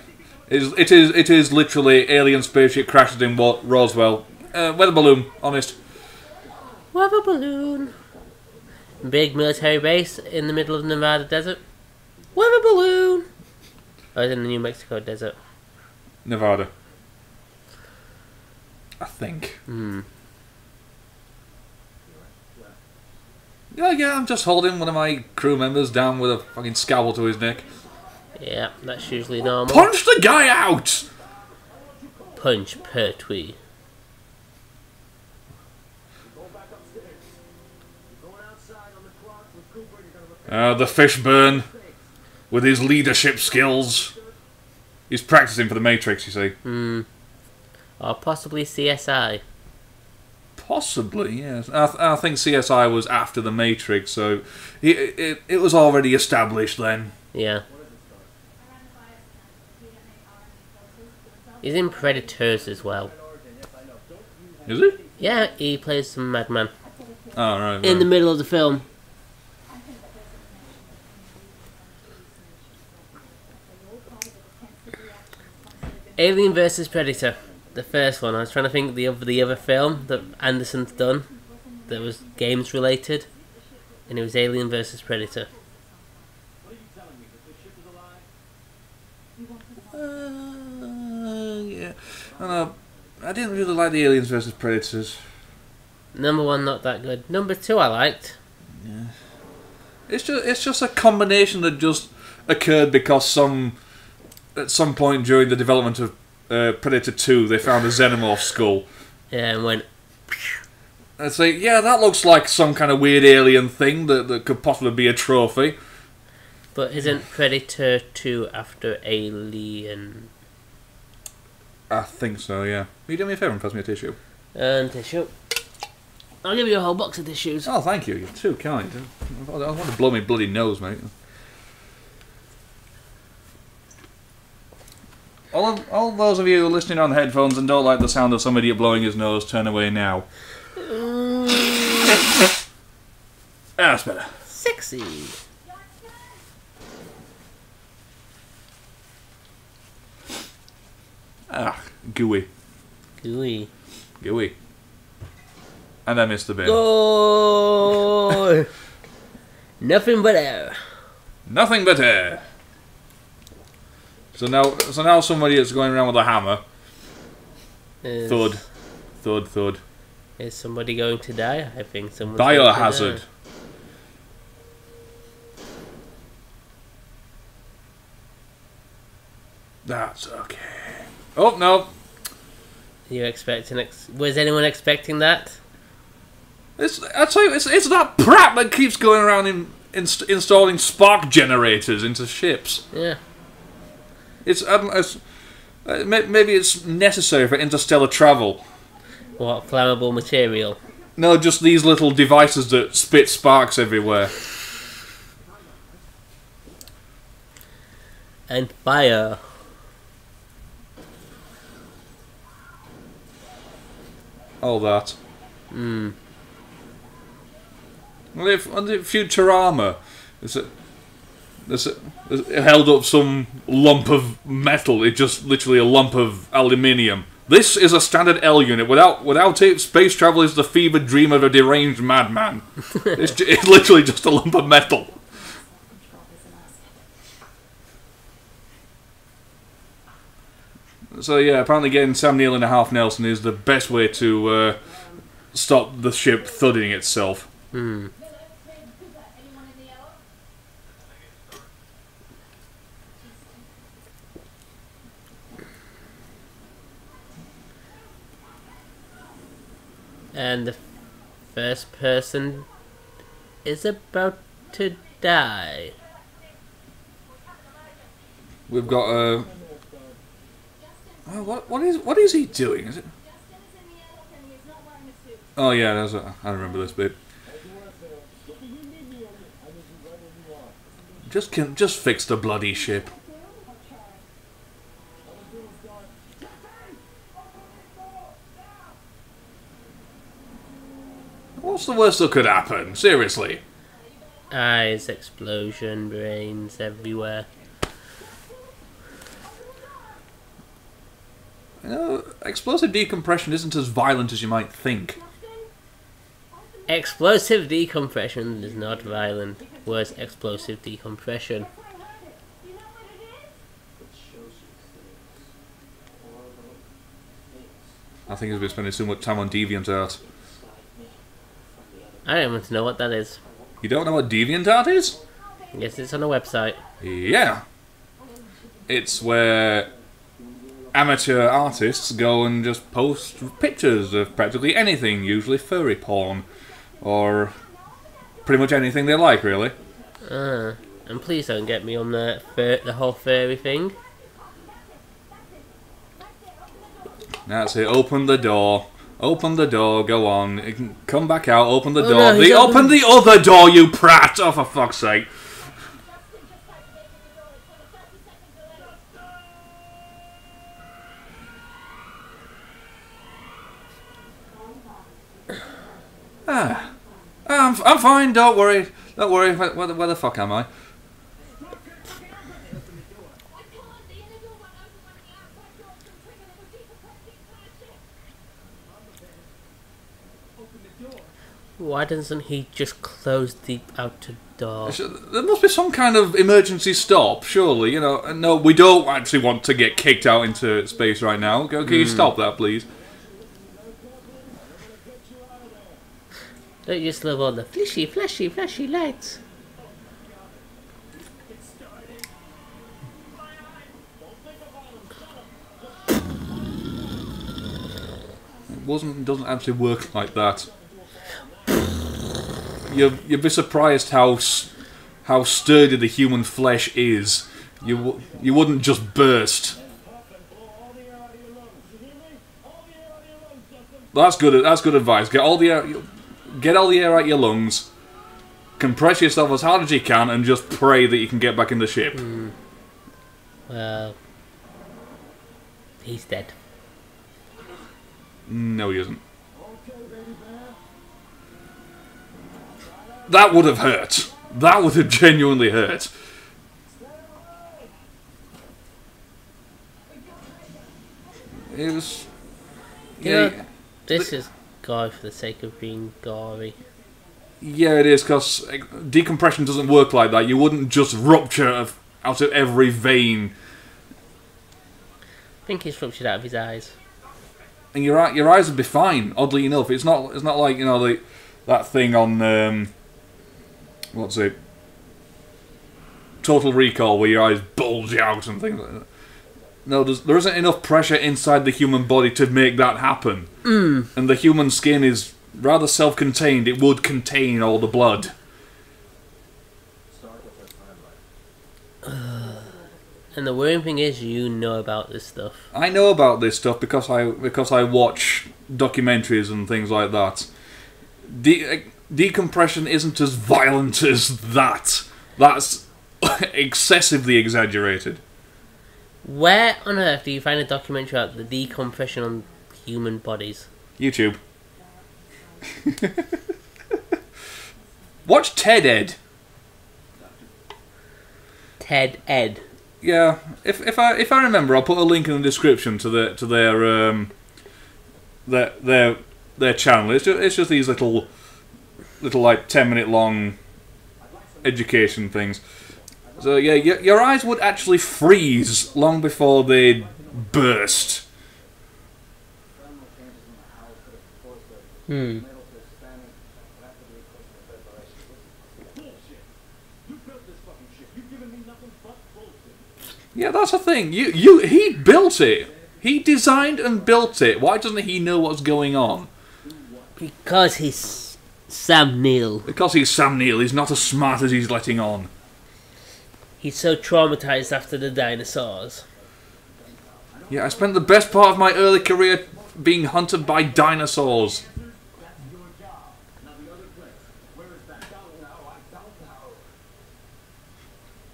It is literally alien spaceship crashes in Roswell. Weather balloon, honest. Weather balloon. Big military base in the middle of the Nevada desert. Weather balloon. Oh, it's in the New Mexico desert. Nevada. I think. Yeah, I'm just holding one of my crew members down with a fucking scalpel to his neck. Yeah, that's usually normal. Punch the guy out! Punch Pertwee. The Fishburne, with his leadership skills. He's practicing for the Matrix, you see. Or possibly CSI. Possibly, yes. I think CSI was after the Matrix, so it was already established then. Yeah. He's in Predators as well. Is he? Yeah, he plays some madman. Oh, right. In the middle of the film. Alien vs Predator, the first one. I was trying to think of the other film that Anderson's done that was games related, and it was Alien vs Predator. Yeah. I didn't really like the Aliens vs Predators. Number 1, not that good. Number 2, I liked. Yeah. It's just a combination that just occurred because at some point during the development of Predator 2, they found a xenomorph skull. Yeah, and went... It's like, yeah, that looks like some kind of weird alien thing that could possibly be a trophy. But isn't Predator 2 after Alien? I think so, yeah. Will you do me a favour and pass me a tissue? And tissue. I'll give you a whole box of tissues. Oh, thank you. You're too kind. I don't want to blow my bloody nose, mate. All those of you listening on headphones and don't like the sound of somebody blowing his nose, turn away now. That's better. Sexy. Gooey. Gooey. Gooey. And I missed the bin. Go. Nothing but air. Nothing but air. So now somebody is going around with a hammer. Thud. Thud, thud. Is somebody going to die? I think someone's Biohazard. going to die. That's okay. Oh, no. You expecting? Was anyone expecting that? I tell you, it's that Pratt that keeps going around installing spark generators into ships. Yeah. Maybe it's necessary for interstellar travel. What, flammable material? No, just these little devices that spit sparks everywhere. And fire. All that. Well, if Futurama it held up some lump of metal, it's just literally a lump of aluminium. This is a standard L unit. Without it, space travel is the fevered dream of a deranged madman. It's literally just a lump of metal. So yeah, apparently getting Sam Neill in a half Nelson is the best way to stop the ship thudding itself. Hmm. And the first person is about to die. We've got a. What is he doing? Is it? Oh yeah, I remember this bit. Just fix the bloody ship. What's the worst that could happen? Seriously. Eyes, explosion, brains everywhere. You know, explosive decompression isn't as violent as you might think. Explosive decompression is not violent. Where's explosive decompression? I think he's been spending so much time on DeviantArt. I don't want to know what that is. You don't know what DeviantArt is? Yes, it's on a website. Yeah. It's where amateur artists go and just post pictures of practically anything, usually furry porn, or pretty much anything they like, really. And please don't get me on the whole furry thing. That's it. Open the door. Open the door. Go on. You can come back out. Open the door. No, open the other door, you prat! Oh, for fuck's sake! I'm fine. Don't worry. Don't worry. Where the fuck am I? Why doesn't he just close the outer door? There must be some kind of emergency stop, surely. You know, no, we don't actually want to get kicked out into space right now. Can you stop that, please? Don't just love all the flashy, flashy, flashy lights. Doesn't actually work like that. You'd be surprised how sturdy the human flesh is. You wouldn't just burst. That's good advice. Get all the air out your lungs. Compress yourself as hard as you can, and just pray that you can get back in the ship. Well, he's dead. No, he isn't. That would have hurt. That would have genuinely hurt. It was... Yeah, this is gory for the sake of being gory. Yeah, it is, because decompression doesn't work like that. You wouldn't just rupture out of every vein. I think he's ruptured out of his eyes. And your eyes would be fine, oddly enough. It's not like, you know, that thing on... what's it? Total Recall, where your eyes bulge out and things like that. No, there isn't enough pressure inside the human body to make that happen. And the human skin is rather self-contained. It would contain all the blood. And the worrying thing is, you know about this stuff. I know about this stuff because I watch documentaries and things like that. Decompression isn't as violent as that. That's excessively exaggerated. Where on earth do you find a documentary about the decompression on human bodies? YouTube. Watch TED Ed. TED Ed. Yeah, if I remember, I'll put a link in the description to their channel. It's just these little like 10-minute long education things. So yeah, your eyes would actually freeze long before they burst. Hmm. Yeah, that's the thing. He built it. He designed and built it. Why doesn't he know what's going on? Because he's Sam Neill. Because he's Sam Neill. He's not as smart as he's letting on. He's so traumatized after the dinosaurs. Yeah, I spent the best part of my early career being hunted by dinosaurs.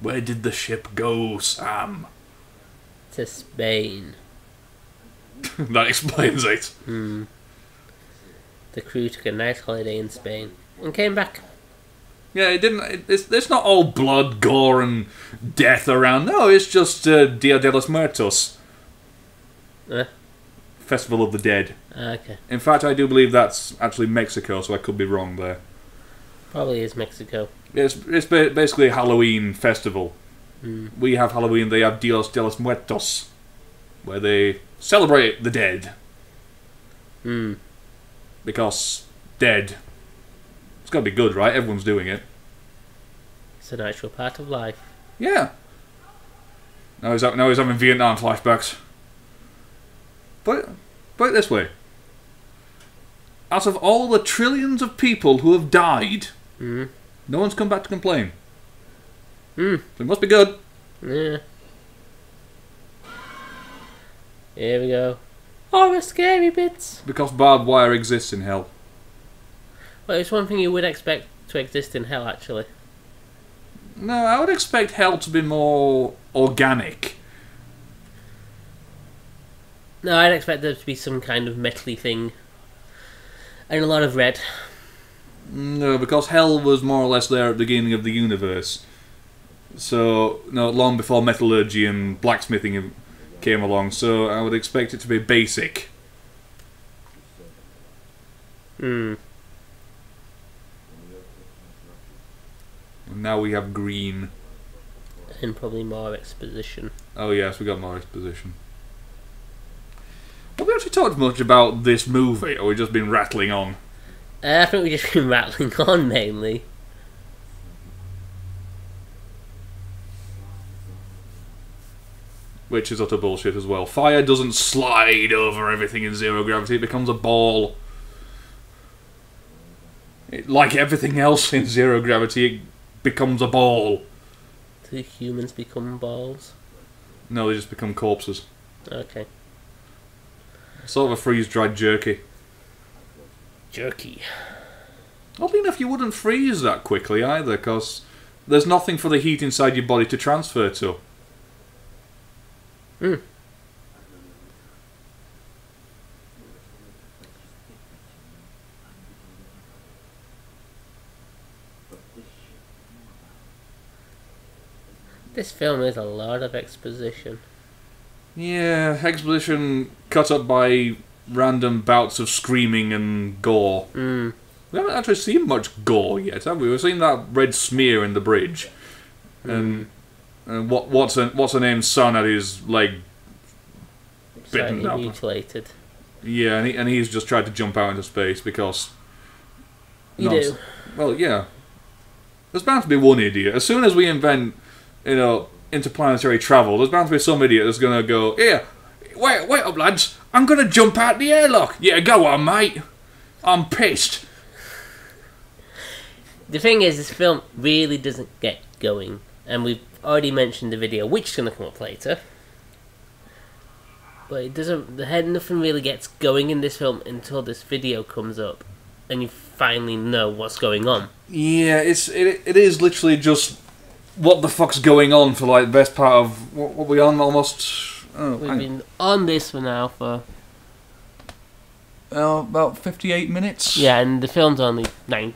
Where did the ship go, Sam? To Spain. That explains it. Hmm. The crew took a nice holiday in Spain and came back. Yeah, it didn't. It's not all blood, gore, and death around. No, it's just Dia de los Muertos. Festival of the Dead. Okay. In fact, I do believe that's actually Mexico, so I could be wrong there. Probably is Mexico. It's basically a Halloween festival. Mm. We have Halloween, they have Dia de los Muertos, where they celebrate the dead. Hmm. Because dead. It's got to be good, right? Everyone's doing it. It's a natural part of life. Yeah. Now he's having Vietnam flashbacks. Put it this way. Out of all the trillions of people who have died, no one's come back to complain. So it must be good. Yeah. Here we go. Oh, the scary bits. Because barbed wire exists in hell. Well, it's one thing you would expect to exist in hell, actually. No, I would expect hell to be more organic. No, I'd expect there to be some kind of metally thing. And a lot of red. No, because hell was more or less there at the beginning of the universe. So, no, long before metallurgy and blacksmithing came along, so I would expect it to be basic. Hmm. And now we have green. And probably more exposition. Oh yes, we got more exposition. Have we actually talked much about this movie, or we just been rattling on? I think we've just been rattling on, mainly. Which is utter bullshit as well. Fire doesn't slide over everything in zero gravity, it becomes a ball. Like everything else in zero gravity, it becomes a ball. Do humans become balls? No, they just become corpses. Okay. Sort of a freeze-dried jerky. Jerky. Oddly enough, you wouldn't freeze that quickly either, because there's nothing for the heat inside your body to transfer to. Hmm. This film is a lot of exposition. Yeah, exposition cut up by random bouts of screaming and gore. Hmm. We haven't actually seen much gore yet, have we? We've seen that red smear in the bridge. And what's her name's son had his leg bitten up. Mutilated. Yeah, and he's just tried to jump out into space because... You do? Well, yeah. There's bound to be one idiot. As soon as we invent, interplanetary travel, there's bound to be some idiot that's going to go, "Here, wait up, lads. I'm going to jump out the airlock." "Yeah, go on, mate. I'm pissed." The thing is, this film really doesn't get going. And we've already mentioned the video, which is going to come up later. But it doesn't. Nothing really gets going in this film until this video comes up, and you finally know what's going on. Yeah, it is literally just what the fuck's going on for like the best part of what we on almost. We've been on this for now for about 58 minutes. Yeah, and the film's only 90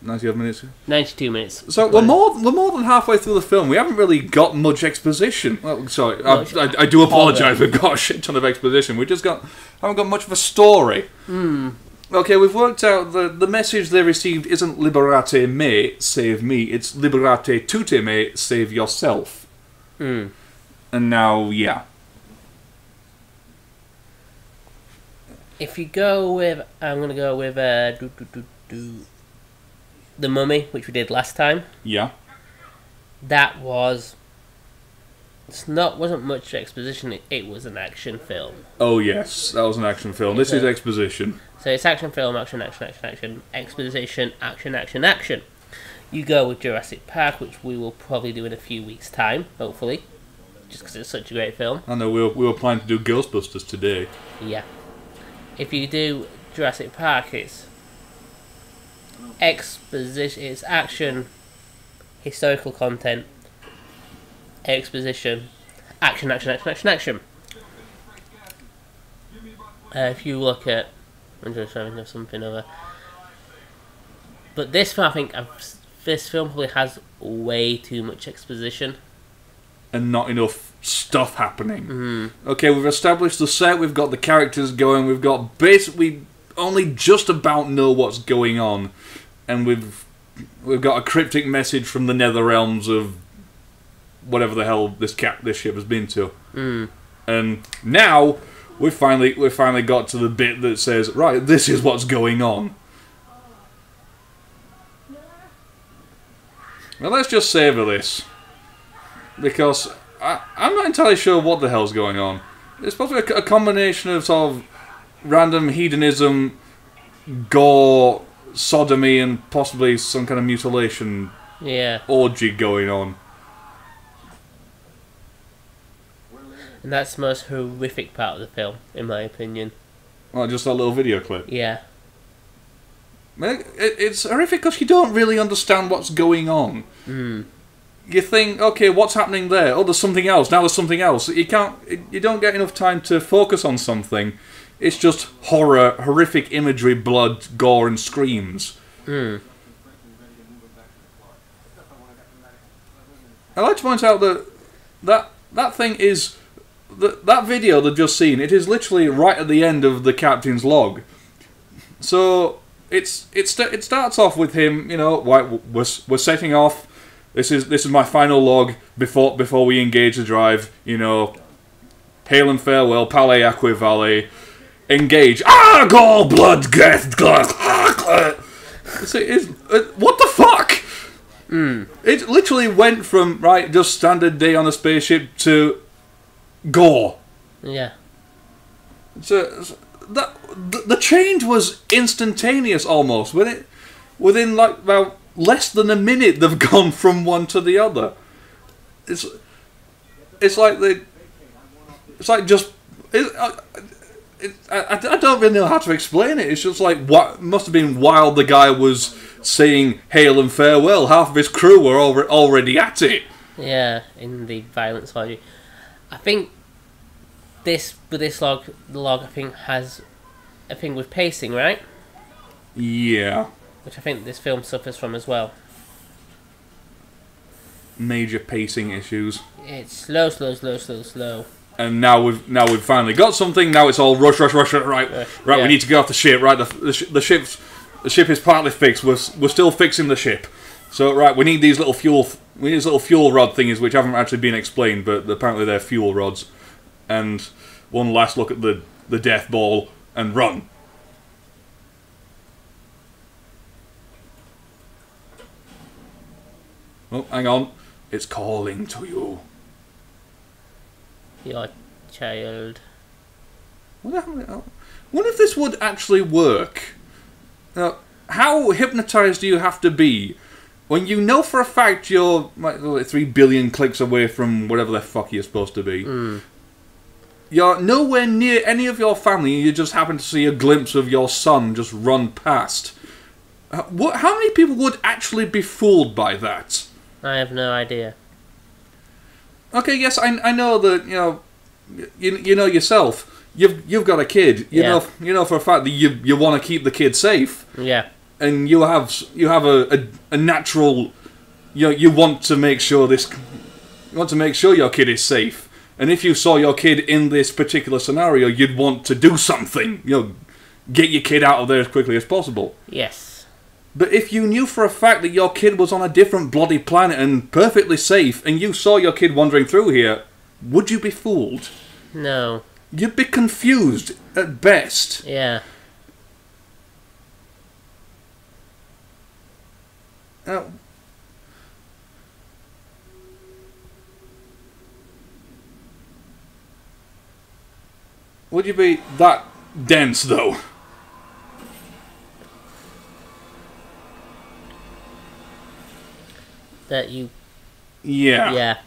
minutes. 92 minutes. So we're more than halfway through the film. We haven't really got much exposition. Well, sorry, I do apologise. We've got a shit ton of exposition. We just haven't got much of a story. Okay, we've worked out the message they received isn't "Liberate me, save me." It's "Liberate tutte me, save yourself." And now, yeah, If you go with, I'm gonna go with The Mummy, which we did last time. Yeah. That was. Wasn't much exposition. It was an action film. Oh yes, that was an action film. This is exposition. So it's action film, action, exposition, action. You go with Jurassic Park, which we will probably do in a few weeks' time, hopefully, just because it's such a great film. I know we were planning to do Ghostbusters today. Yeah. If you do Jurassic Park, it's exposition, it's action, historical content, exposition, action. If you look at, I'm just trying to think of something other. But this film, I think, this film probably has way too much exposition. And not enough stuff happening. Mm-hmm. Okay, we've established the set, we've got the characters going, we only just about know what's going on. And we've got a cryptic message from the nether realms of whatever the hell this ship has been to. Mm. And now we've finally got to the bit that says, right, this is what's going on. Now let's just savour this, because I'm not entirely sure what the hell's going on. It's supposed to be a combination of sort of random hedonism, gore, sodomy, and possibly some kind of mutilation orgy going on. And that's the most horrific part of the film, in my opinion. Oh, just that little video clip? Yeah. It's horrific because you don't really understand what's going on. Mm. You think, okay, what's happening there? Oh, there's something else. Now there's something else. You don't get enough time to focus on something. It's just horror, horrific imagery, blood, gore, and screams. Mm. I'd like to point out that thing is... That video they've just seen, it is literally right at the end of the captain's log. So it starts off with him, you know, we're setting off. This is my final log before we engage the drive. You know, hail and farewell, Palais Acque Valley, engage. Ah, gore, blood, death, what the fuck? Mm. It literally went from just standard day on a spaceship to gore. Yeah. So the change was instantaneous almost. Within like about less than a minute, they've gone from one to the other. It's like I don't really know how to explain it. It's just like what must have been while the guy was saying hail and farewell. Half of his crew were already at it. Yeah, in the violence orgy. I think the log I think has a thing with pacing, right? Yeah. Which I think this film suffers from as well. Major pacing issues. It's slow. And now we've finally got something. Now it's all rush. Right. Yeah. We need to get off the ship. Right, the ship is partly fixed. We're still fixing the ship. So right, we need these little fuel rod thingies which haven't actually been explained, but apparently they're fuel rods. And one last look at the death ball and run. Oh, hang on. It's calling to you. Your child. Wonder if this would actually work. Now, how hypnotized do you have to be when you know for a fact you're like 3 billion clicks away from whatever the fuck you're supposed to be? Mm. You're nowhere near any of your family and you just happen to see a glimpse of your son just run past. How many people would actually be fooled by that? I have no idea. Okay, yes, I know that, you know yourself. You've got a kid. You know for a fact that you want to keep the kid safe. Yeah. And you have a natural, you want to make sure your kid is safe. And if you saw your kid in this particular scenario, you'd want to do something. Get your kid out of there as quickly as possible. Yes. But if you knew for a fact that your kid was on a different bloody planet and perfectly safe, and you saw your kid wandering through here, would you be fooled? No. You'd be confused at best. Yeah. Would you be that dense, though? That you... Yeah. Yeah.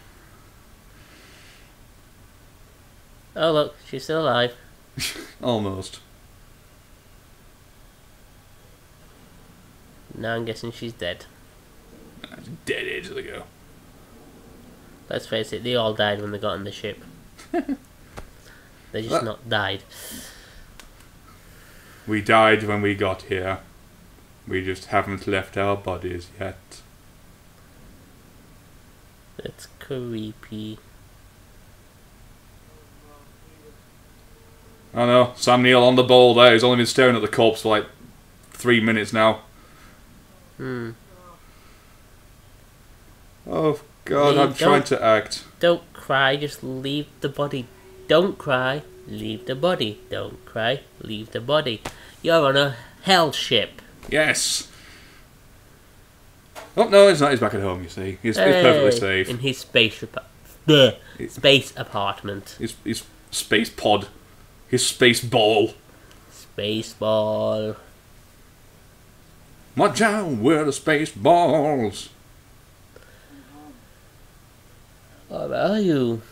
Oh, look, she's still alive. Almost. Now I'm guessing she's dead. Dead ages ago. Let's face it, they all died when they got on the ship. They just not died. We died when we got here. We just haven't left our bodies yet. That's creepy. I know, Sam Neill on the ball there. He's only been staring at the corpse for like 3 minutes now. Oh God, I'm trying to act. Don't cry, just leave the body. Don't cry, leave the body. Don't cry, leave the body. You're on a hell ship. Yes. Oh no, he's not. He's back at home. You see, he's perfectly safe in his space apartment. His space pod, his space ball. Space ball. Watch out, we're the space balls. What are you?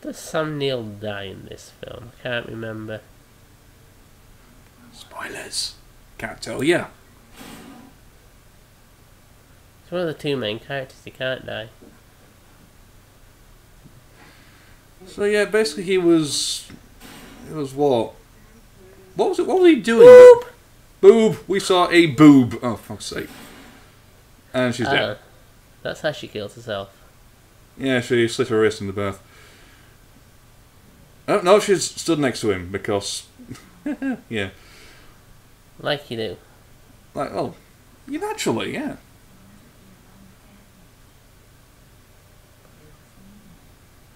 Does Sam Neill die in this film? I can't remember. Spoilers. Can't tell you. It's one of the two main characters. He can't die. So yeah, basically he was. It was what? What was it? What was he doing? Boob! Boob! We saw a boob. Oh, fuck's sake. And she's dead. That's how she kills herself. Yeah, she slit her wrist in the bath. Oh, no, she's stood next to him because... yeah. Like you do. Like, oh, you naturally, yeah.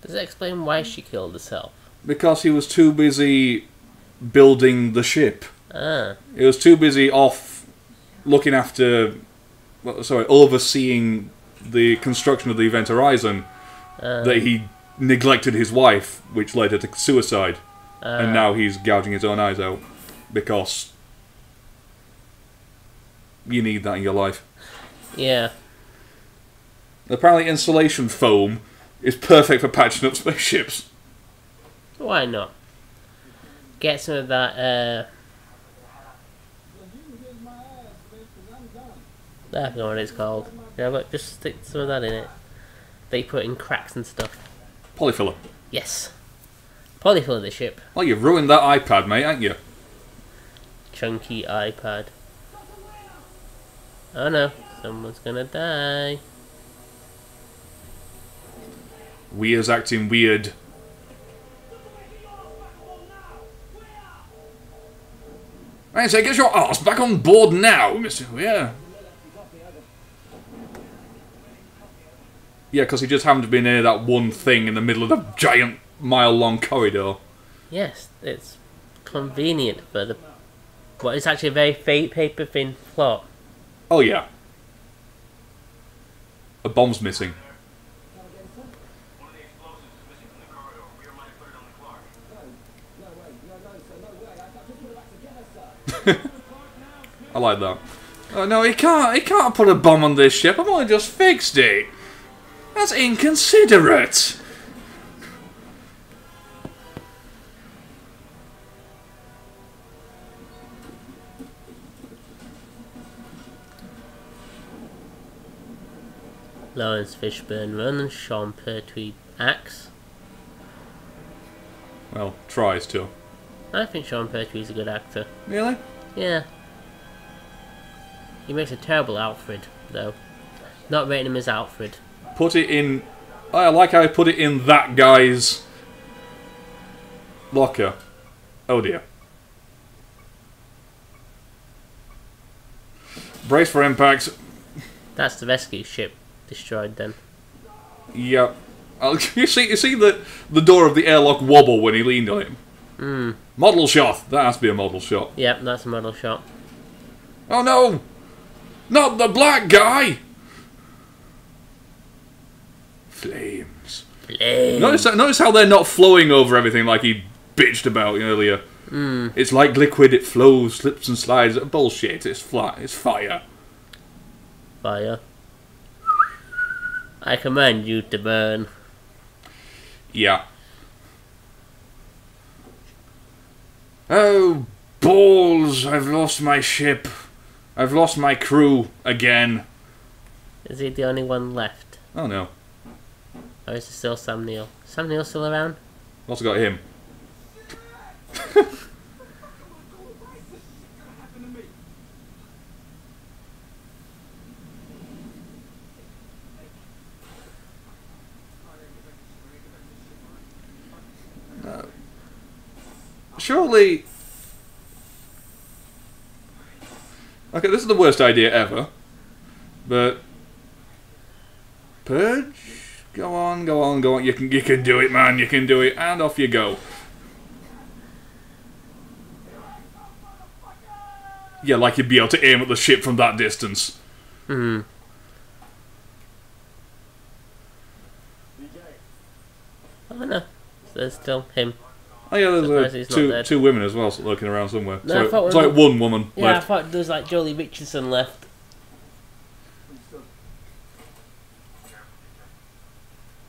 Does it explain why she killed herself? Because he was too busy building the ship. He was too busy off looking after... overseeing the construction of the Event Horizon that he neglected his wife, which led her to suicide. And now he's gouging his own eyes out because you need that in your life. Yeah. Apparently insulation foam is perfect for patching up spaceships. Why not? Get some of that, I don't know what it's called. Yeah, but just stick some of that in it. They put in cracks and stuff. Polyfiller. Yes. Polyfiller the ship. Well, you've ruined that iPad, mate, haven't you? Chunky iPad. Oh no, someone's gonna die. Weir's acting weird. I say, get your ass back on board now, Mr. Weir. Yeah, because he just happened to be near that one thing in the middle of the giant mile-long corridor. Yes, it's convenient for the... What is actually a very paper-thin plot. Oh, yeah. A bomb's missing. I like that. Oh no, he can't put a bomb on this ship. I've only just fixed it. That's inconsiderate. Lawrence Fishburne run and Sean Pertwee acts. Well, tries to. I think Sean Pertwee's a good actor. Really? Yeah. He makes a terrible Alfred, though. Not rating him as Alfred. Put it in... I like how I put it in that guy's... locker. Oh dear. Brace for impact. That's the rescue ship destroyed then. Yep. You see the door of the airlock wobble when he leaned on him? Model shot. That has to be a model shot. Yep, that's a model shot. Oh no! Not the black guy! Flames. Notice how they're not flowing over everything like he bitched about earlier. It's like liquid, it flows, slips and slides. Bullshit, it's flat, it's fire. Fire. I command you to burn. Yeah. Oh, balls! I've lost my ship. I've lost my crew again. Is he the only one left? Oh no. Or is it still Sam Neill? Sam Neill still around? Also got him. Surely... Okay, this is the worst idea ever. But... Purge? Go on, go on, go on. You can do it, man. You can do it. And off you go. Yeah, like you'd be able to aim at the ship from that distance. Oh no. There's still him. Oh yeah, there's two women as well looking around somewhere. No, so it's like one woman yeah, left. I thought there was like Jolie Richardson left.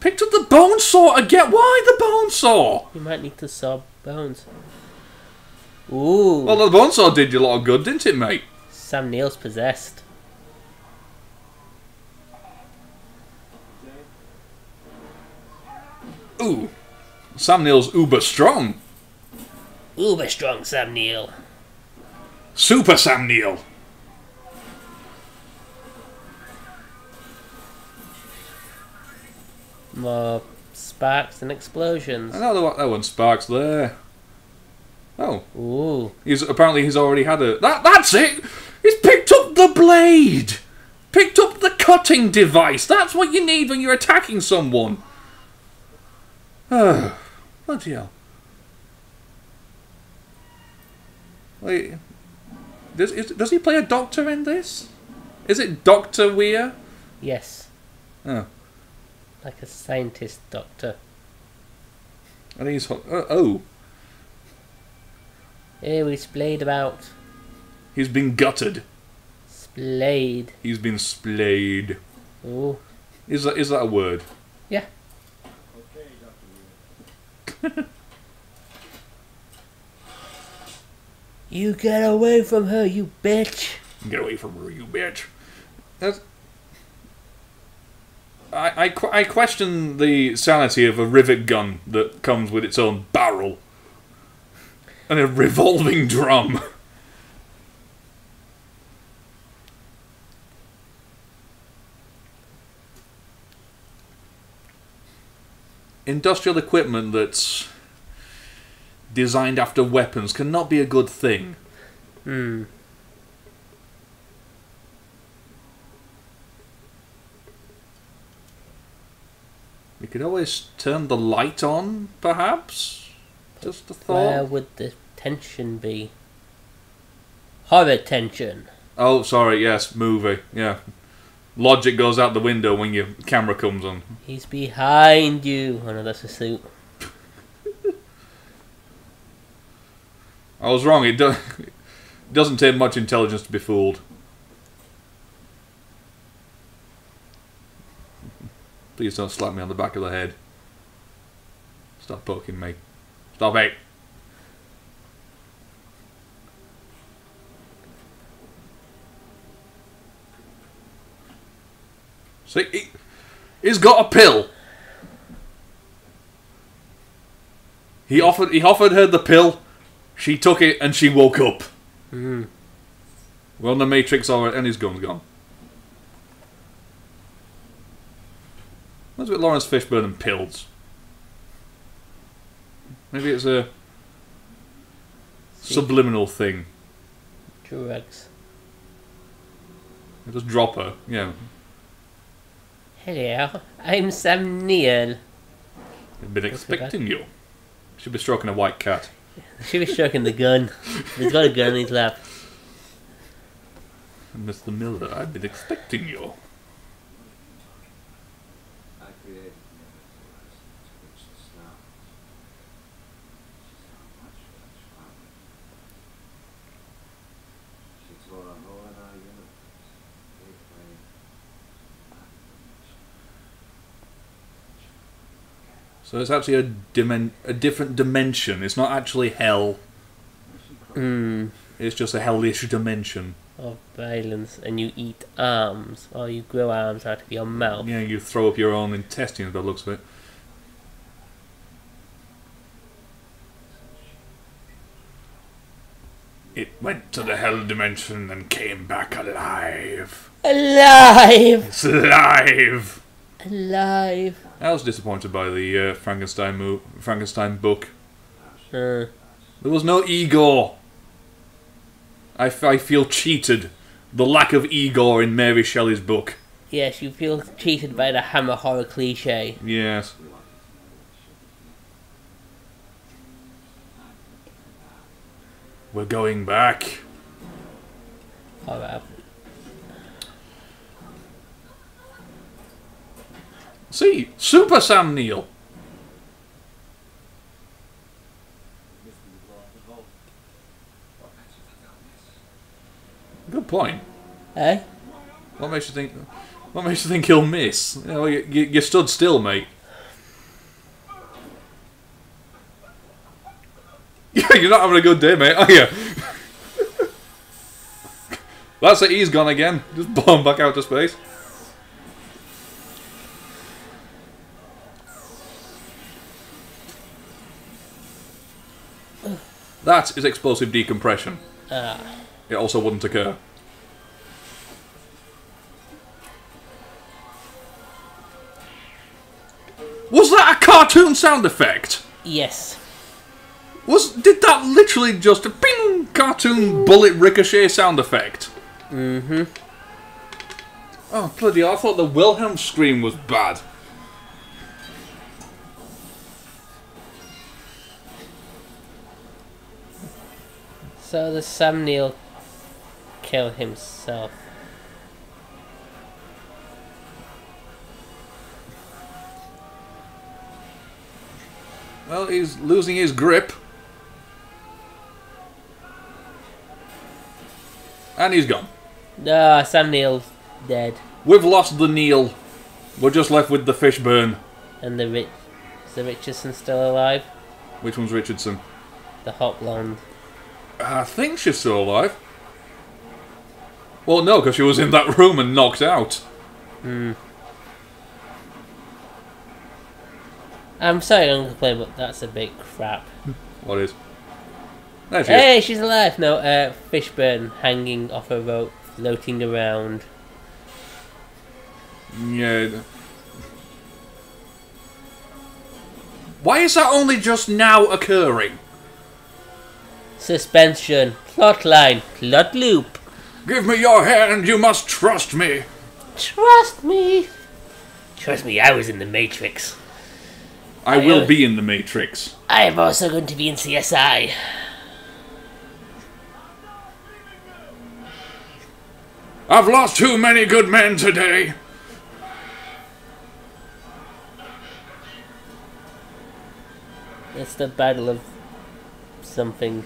Picked up the bone saw again. Why the bone saw? You might need to saw bones. Ooh. Well, the bone saw did you a lot of good, didn't it, mate? Sam Neill's possessed. Ooh. Sam Neill's uber strong. Uber strong Sam Neill. Super Sam Neill. More sparks and explosions. I know that one sparks there. Oh. Ooh. Apparently he's already had a... That's it! He's picked up the blade! Picked up the cutting device! That's what you need when you're attacking someone! Oh. Bloody hell. Wait. Does he play a doctor in this? Is it Dr. Weir? Yes. Oh. Like a scientist doctor. And he's... oh. Here we splayed about. He's been gutted. Splayed. He's been splayed. Ooh. Is that a word? Yeah. You get away from her, you bitch! Get away from her, you bitch! I question the sanity of a rivet gun that comes with its own barrel and a revolving drum. Industrial equipment that's designed after weapons cannot be a good thing. Hmm. We could always turn the light on, perhaps? Just a thought. Where would the tension be? Horror tension. Oh, sorry, yes, movie, yeah. Logic goes out the window when your camera comes on. He's behind you. Oh no, that's a suit. I was wrong, it doesn't take much intelligence to be fooled. Please don't slap me on the back of the head. Stop poking me. Stop it. See, he's got a pill. He offered her the pill. She took it and she woke up. Mm. We're on the Matrix already, and his gun's gone. What's with Lawrence Fishburne and pills? Maybe it's a subliminal thing. Drugs. Just drop her, yeah. Hello, I'm Sam Neill. I've been expecting you. Should be stroking a white cat. Should be stroking the gun. He's got a gun in his lap. Mr. Miller, I've been expecting you. So it's actually a different dimension. It's not actually hell. It's just a hellish dimension. Of violence, and you eat arms, or you grow arms out of your mouth. Yeah, you throw up your own intestines by the looks of it. It went to the hell dimension and came back alive. Alive! It's alive! Alive. I was disappointed by the Frankenstein book. There was no Igor. I feel cheated. The lack of Igor in Mary Shelley's book. Yes, you feel cheated by the Hammer horror cliche. Yes. We're going back. Alright. See, Super Sam Neill. Good point. Eh? What makes you think? What makes you think he'll miss? You know, you stood still, mate. Yeah, you're not having a good day, mate, are you? That's it. He's gone again. Just blown back out to space. That is explosive decompression. It also wouldn't occur. Was that a cartoon sound effect? Yes. Did that literally just a ping cartoon bullet ricochet sound effect? Mm-hmm. Oh bloody hell, I thought the Wilhelm scream was bad. So the Sam Neill kill himself. Well, he's losing his grip. And he's gone. Ah, Sam Neill's dead. We've lost the Neil. We're just left with the Fishburne. And is the Richardson still alive? Which one's Richardson? The hot blonde. I think she's still alive. Well, no, because she was in that room and knocked out. I'm sorry, Uncle Play, but that's a big crap. What is? There she Hey, is. she's alive! No, Fishburne hanging off a rope, floating around. Yeah. Why is that only just now occurring? Suspension, plotline, plot loop. Give me your hand, you must trust me. Trust me. Trust me, I was in the Matrix. I will be in the Matrix. I am also going to be in CSI. I've lost too many good men today. It's the battle of something.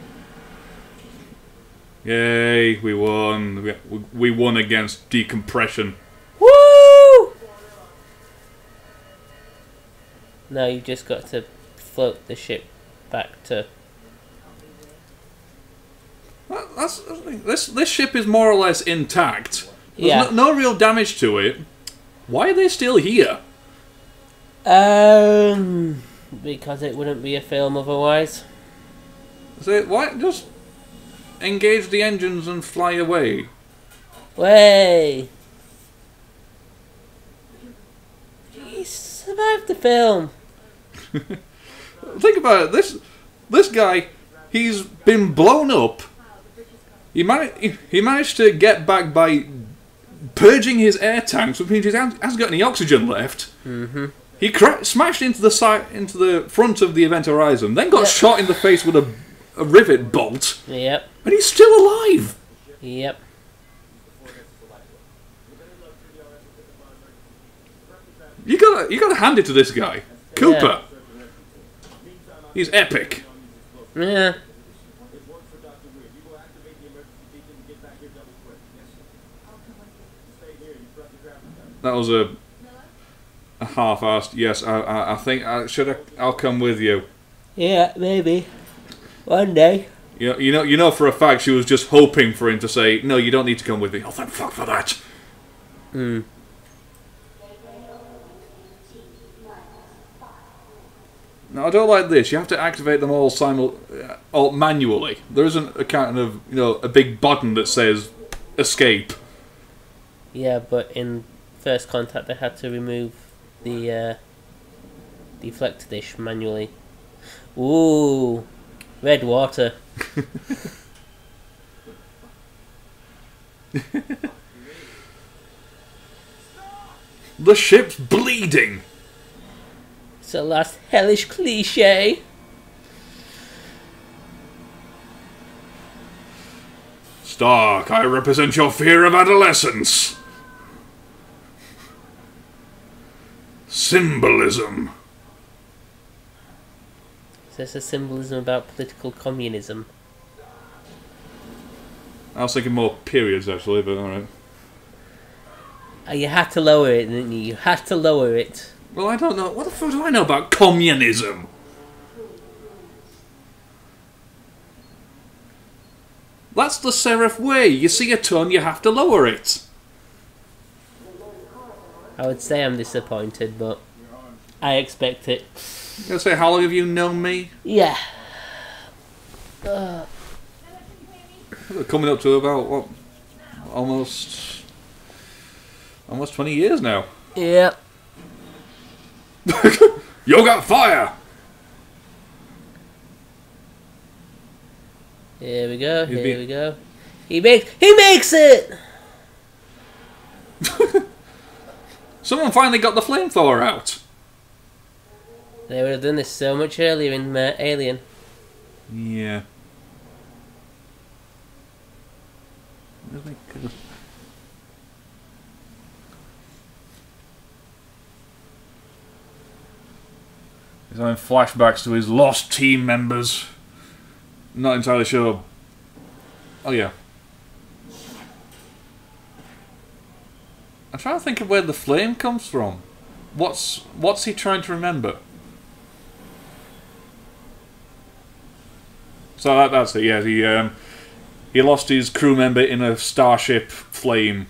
Yay, we won. We won against decompression. Woo! Now you just got to float the ship back to... This ship is more or less intact. There's no real damage to it. Why are they still here? Because it wouldn't be a film otherwise. So why just engage the engines and fly away? Way! He survived the film. Think about it. This guy, he's been blown up. He managed to get back by purging his air tanks, which means he hasn't got any oxygen left. Mm-hmm. He smashed into the front of the Event Horizon, then got shot in the face with a rivet bolt. Yep. And he's still alive. Yep. You gotta hand it to this guy, Cooper. He's epic. Yeah. That was a half-assed. Yes, I think I'll come with you. Yeah, maybe one day. You know for a fact she was just hoping for him to say, "No, you don't need to come with me." Oh, thank fuck for that. Hmm. No, I don't like this. You have to activate them all manually. There isn't a kind of a big button that says escape. Yeah, but in First Contact they had to remove the deflector dish manually. Ooh, red water. The ship's bleeding. It's a last hellish cliche. Stark, I represent your fear of adolescence. Symbolism. Is this a symbolism about political communism? I was thinking more periods actually, but alright. You had to lower it, didn't you? You had to lower it. Well, I don't know. What the fuck do I know about communism? That's the serif way. You see a ton, you have to lower it. I would say I'm disappointed, but I expect it. I'm gonna say, how long have you known me? Yeah. Coming up to about, what, almost 20 years now. Yeah. You got fire! Here we go, here we go. He makes it! Someone finally got the flamethrower out. They would have done this so much earlier in Alien. Yeah. He's having flashbacks to his lost team members. Not entirely sure. Oh yeah. I'm trying to think of where the flame comes from. What's he trying to remember? So that's it. Yeah, he lost his crew member in a starship flame.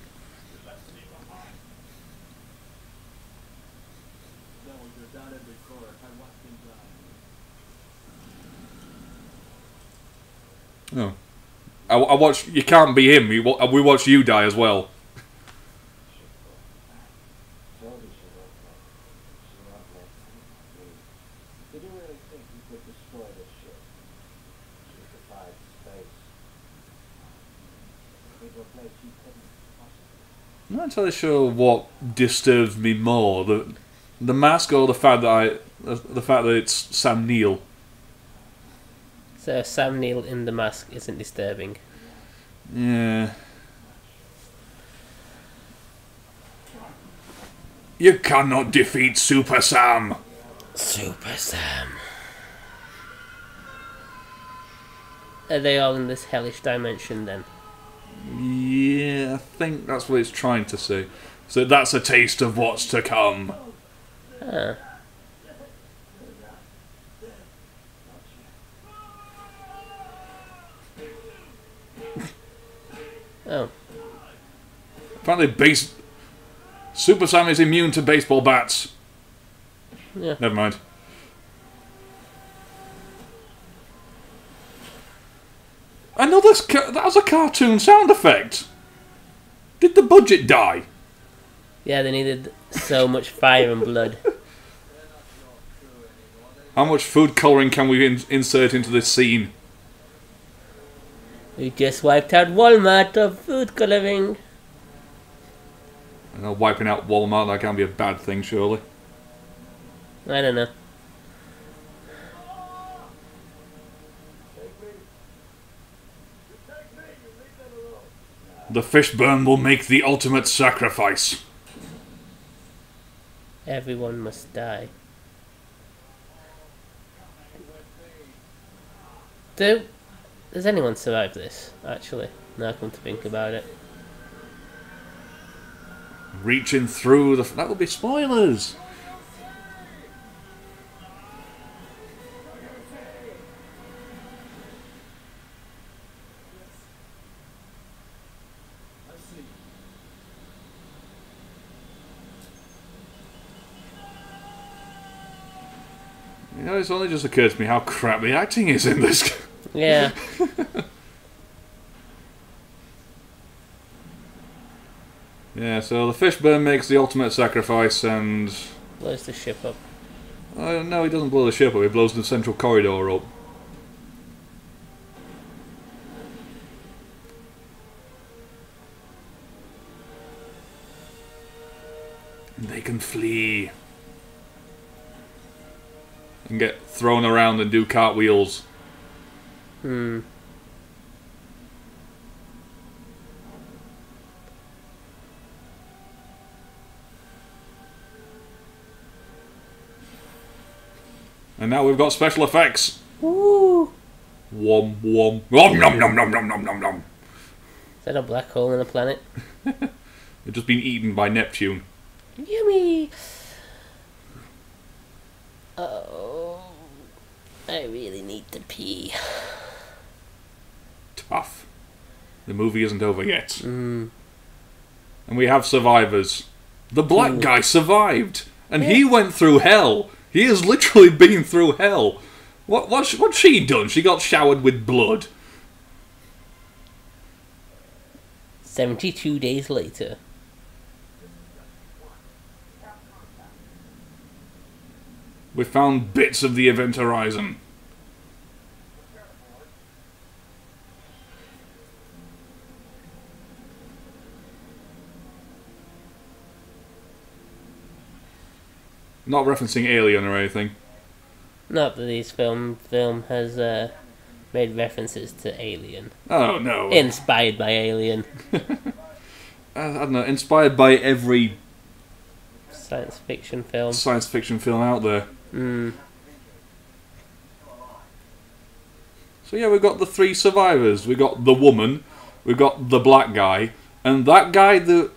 Oh. I watched. You can't be him. We watched you die as well. I'm not entirely sure what disturbs me more, the mask or the fact that it's Sam Neill. So Sam Neill in the mask isn't disturbing. Yeah. You cannot defeat Super Sam. Super Sam. Are they all in this hellish dimension then? Yeah, I think that's what it's trying to say. So that's a taste of what's to come. Huh. Oh. Apparently Super Sam is immune to baseball bats. Yeah. Never mind. I know that was a cartoon sound effect. Did the budget die? Yeah, they needed so much fire and blood. How much food colouring can we insert into this scene? We just wiped out Walmart of food colouring. I know, wiping out Walmart, that can't be a bad thing, surely. I don't know. The Fishburne will make the ultimate sacrifice. Everyone must die. Does anyone survive this, actually? Now I come to think about it. Reaching through the... That would be spoilers! You know, it's only just occurred to me how crap the acting is in this. Yeah. Yeah, so the Fishburne makes the ultimate sacrifice and... Blows the ship up. No, he doesn't blow the ship up, he blows the central corridor up. And they can flee. And get thrown around and do cartwheels. Hmm. And now we've got special effects. Woo! Wom wom. Nom nom nom nom nom nom nom nom. Is that a black hole in a planet? They've just been eaten by Neptune. Yummy! Oh, I really need to pee. Tough. The movie isn't over yet. Mm. And we have survivors. The black Ooh. guy survived. And Yeah. he went through hell. He has literally been through hell. What's she done? She got showered with blood. 72 days later. We found bits of the event horizon. Not referencing Alien or anything. Not that this film has made references to Alien. Oh no. Inspired by Alien. I don't know, inspired by every Science fiction film. science fiction film out there. Mm. So yeah, we've got the three survivors. We've got the woman, we've got the black guy, and that guy that...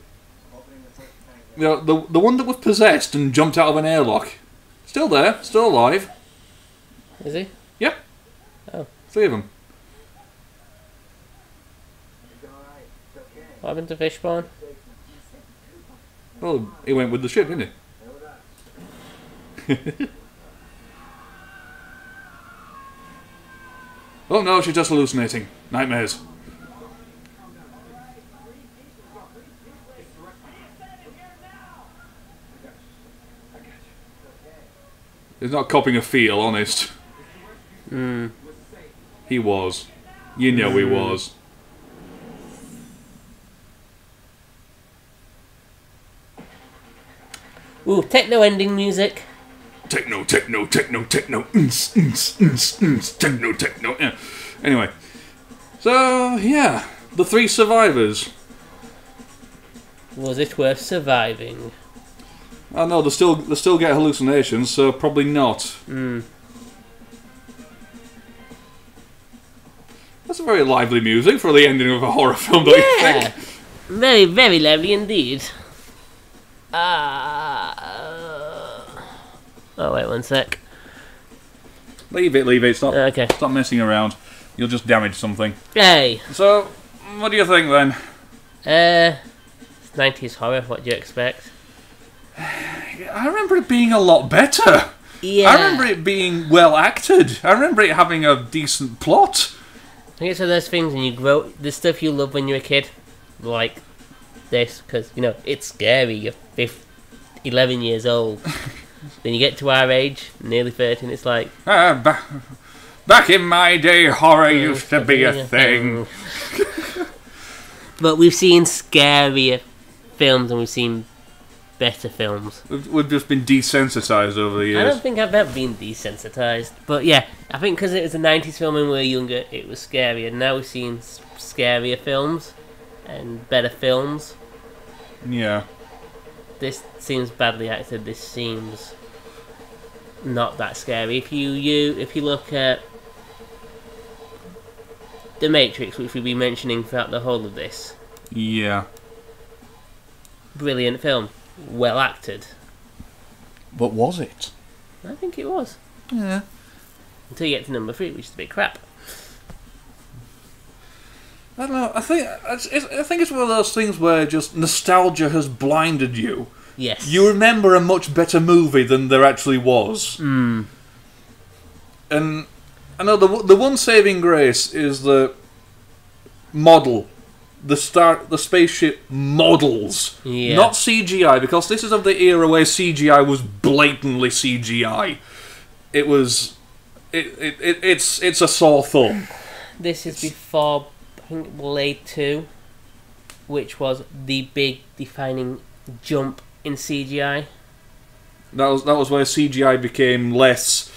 You know, the one that was possessed and jumped out of an airlock. Still there, still alive. Is he? Yep. Oh. 3 of them. What happened to Fishburne? Well, he went with the ship, didn't he? Oh no, she's just hallucinating. Nightmares. He's not copying a feel, honest. Mm. He was. You know he was. Ooh, techno ending music. Techno, techno, techno, techno. Techno, techno. Yeah. Anyway. So, yeah. The 3 survivors. Was it worth surviving? Oh no, they still get hallucinations, so probably not. Mm. That's a very lively music for the ending of a horror film, don't you think? Very, very lively indeed. Oh, wait 1 sec. Leave it, stop, Okay. stop messing around. You'll just damage something. Hey. So, what do you think then? 90s horror, what do you expect? I remember it being a lot better. Yeah. I remember it being well acted. I remember it having a decent plot. I think it's one of those things when you grow, the stuff you love when you're a kid, like this, because, you know, it's scary, you're 11 years old. Then you get to our age, nearly 13, it's like... Back in my day, horror used to be a thing. But we've seen scarier films and we've seen better films. We've just been desensitized over the years. I don't think I've ever been desensitized. But yeah, I think because it was a 90s film and we were younger, it was scarier. Now we've seen scarier films and better films. Yeah. This seems badly acted. This seems not that scary. If you look at The Matrix, which we've been mentioning throughout the whole of this. Yeah. Brilliant film. Well acted. But was it? I think it was. Yeah. Until you get to number 3, which is a bit crap. I don't know. I think it's one of those things where just nostalgia has blinded you. Yes. You remember a much better movie than there actually was. Mm. And I know the one saving grace is the model. The spaceship models, not CGI, because this is of the era where CGI was blatantly CGI. It's a sore thumb. This is before, I think, Blade 2, which was the big defining jump in CGI. That was where CGI became less.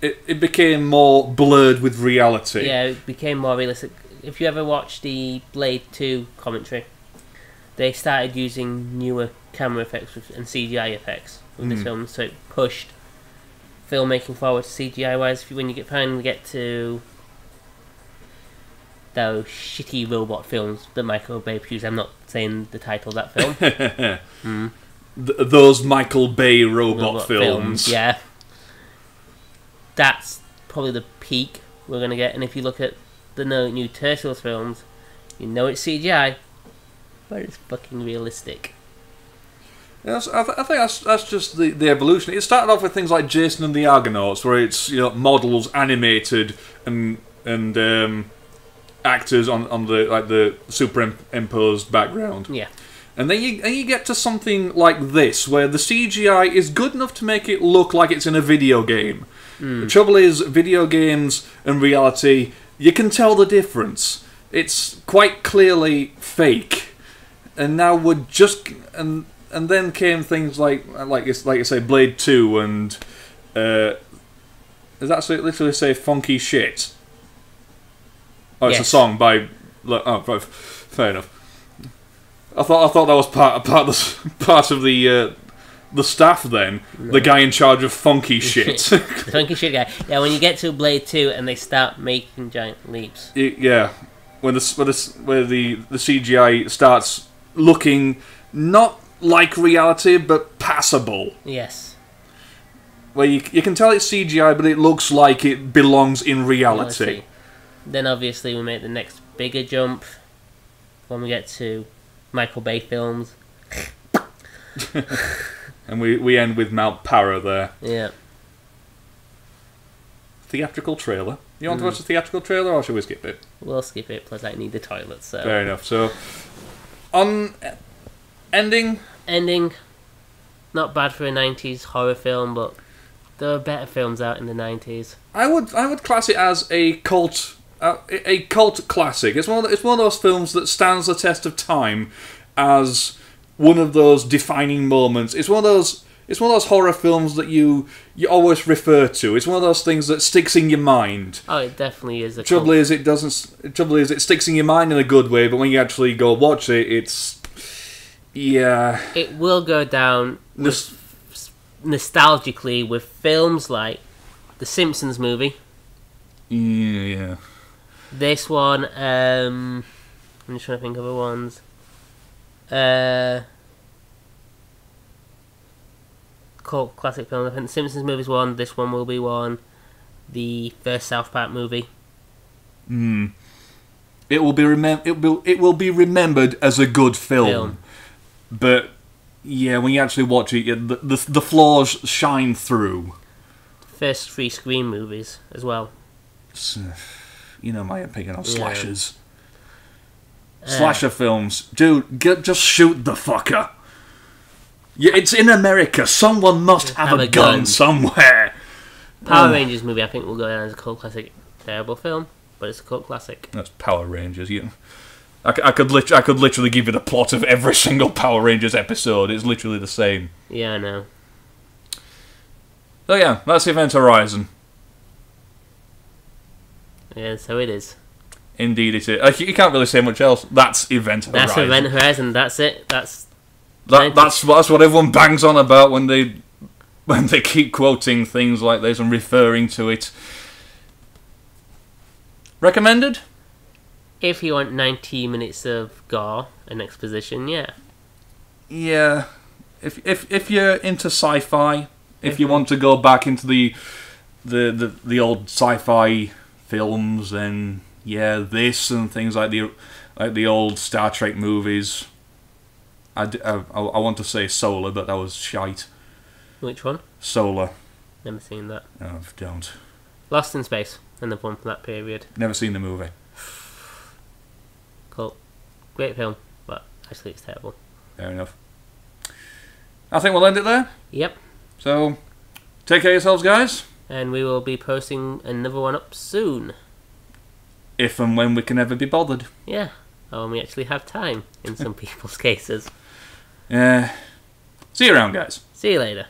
It became more blurred with reality. Yeah, it became more realistic. If you ever watch the Blade 2 commentary, they started using newer camera effects and CGI effects with this film, so it pushed filmmaking forward CGI-wise. When you finally get to those shitty robot films that Michael Bay produced, I'm not saying the title of that film. Those Michael Bay robot films. Yeah. That's probably the peak we're going to get, and if you look at the new Turtles films, you know it's CGI, but it's fucking realistic. Yes, I think that's just the evolution. It started off with things like Jason and the Argonauts, where it's models animated and actors on the superimposed background. Yeah. And then you get to something like this, where the CGI is good enough to make it look like it's in a video game. The trouble is, video games and reality, you can tell the difference. It's quite clearly fake. And now we're just... And then came things like you say, Blade 2 and... does that literally say funky shit? Oh, it's a song by... Oh, fair enough. I thought that was part of the staff then. No. The guy in charge of funky shit. The funky shit guy. Yeah, when you get to Blade 2 and they start making giant leaps. Yeah, where the CGI starts looking not like reality but passable. Yes. Where you can tell it's CGI, but it looks like it belongs in reality. Then obviously we make the next bigger jump when we get to Michael Bay films. And we end with Mount Para there. Yeah. Theatrical trailer. You want to watch the theatrical trailer, or should we skip it? We'll skip it, plus I need the toilet, so... Fair enough. So, on ending... Ending. Not bad for a 90s horror film, but there were better films out in the 90s. I would class it as a cult classic. It's one of those films that stands the test of time as one of those defining moments. It's one of those horror films that you always refer to. It's one of those things that sticks in your mind. Oh, it definitely is. Trouble is, it sticks in your mind in a good way, but when you actually go watch it, it's... Yeah. It will go down nostalgically with films like The Simpsons movie. Yeah. This one, I'm just trying to think of other ones. Cult classic film. I think The Simpsons movie's one. This one will be one. The first South Park movie. It will be remembered as a good film. But yeah, when you actually watch it, the flaws shine through. First 3 Scream movies as well. You know my opinion on slashers. Slasher films, dude, just shoot the fucker. Yeah, it's in America. Someone must have a gun somewhere. Power Rangers movie, I think, will go down as a cult classic. Terrible film, but it's a cult classic. That's Power Rangers. I could literally give you the plot of every single Power Rangers episode. It's literally the same. Yeah, I know. So yeah, that's Event Horizon. Yeah, so it is. Indeed it is. You can't really say much else. That's Event Horizon. That's Event Horizon, that's it. That's what everyone bangs on about when they keep quoting things like this and referring to it. Recommended? If you want 90 minutes of gore and exposition, yeah. Yeah. If you're into sci-fi, if you want to go back into the old sci-fi films, then yeah, this and things like the old Star Trek movies. I want to say Solar, but that was shite. Which one? Solar. Never seen that. Oh, don't. Lost in Space, another one from that period. Never seen the movie. Cool. Great film, but actually it's terrible. Fair enough. I think we'll end it there. Yep. So, take care of yourselves, guys. And we will be posting another one up soon. If and when we can ever be bothered. Yeah. Or when we actually have time, in some people's cases. See you around, guys. See you later.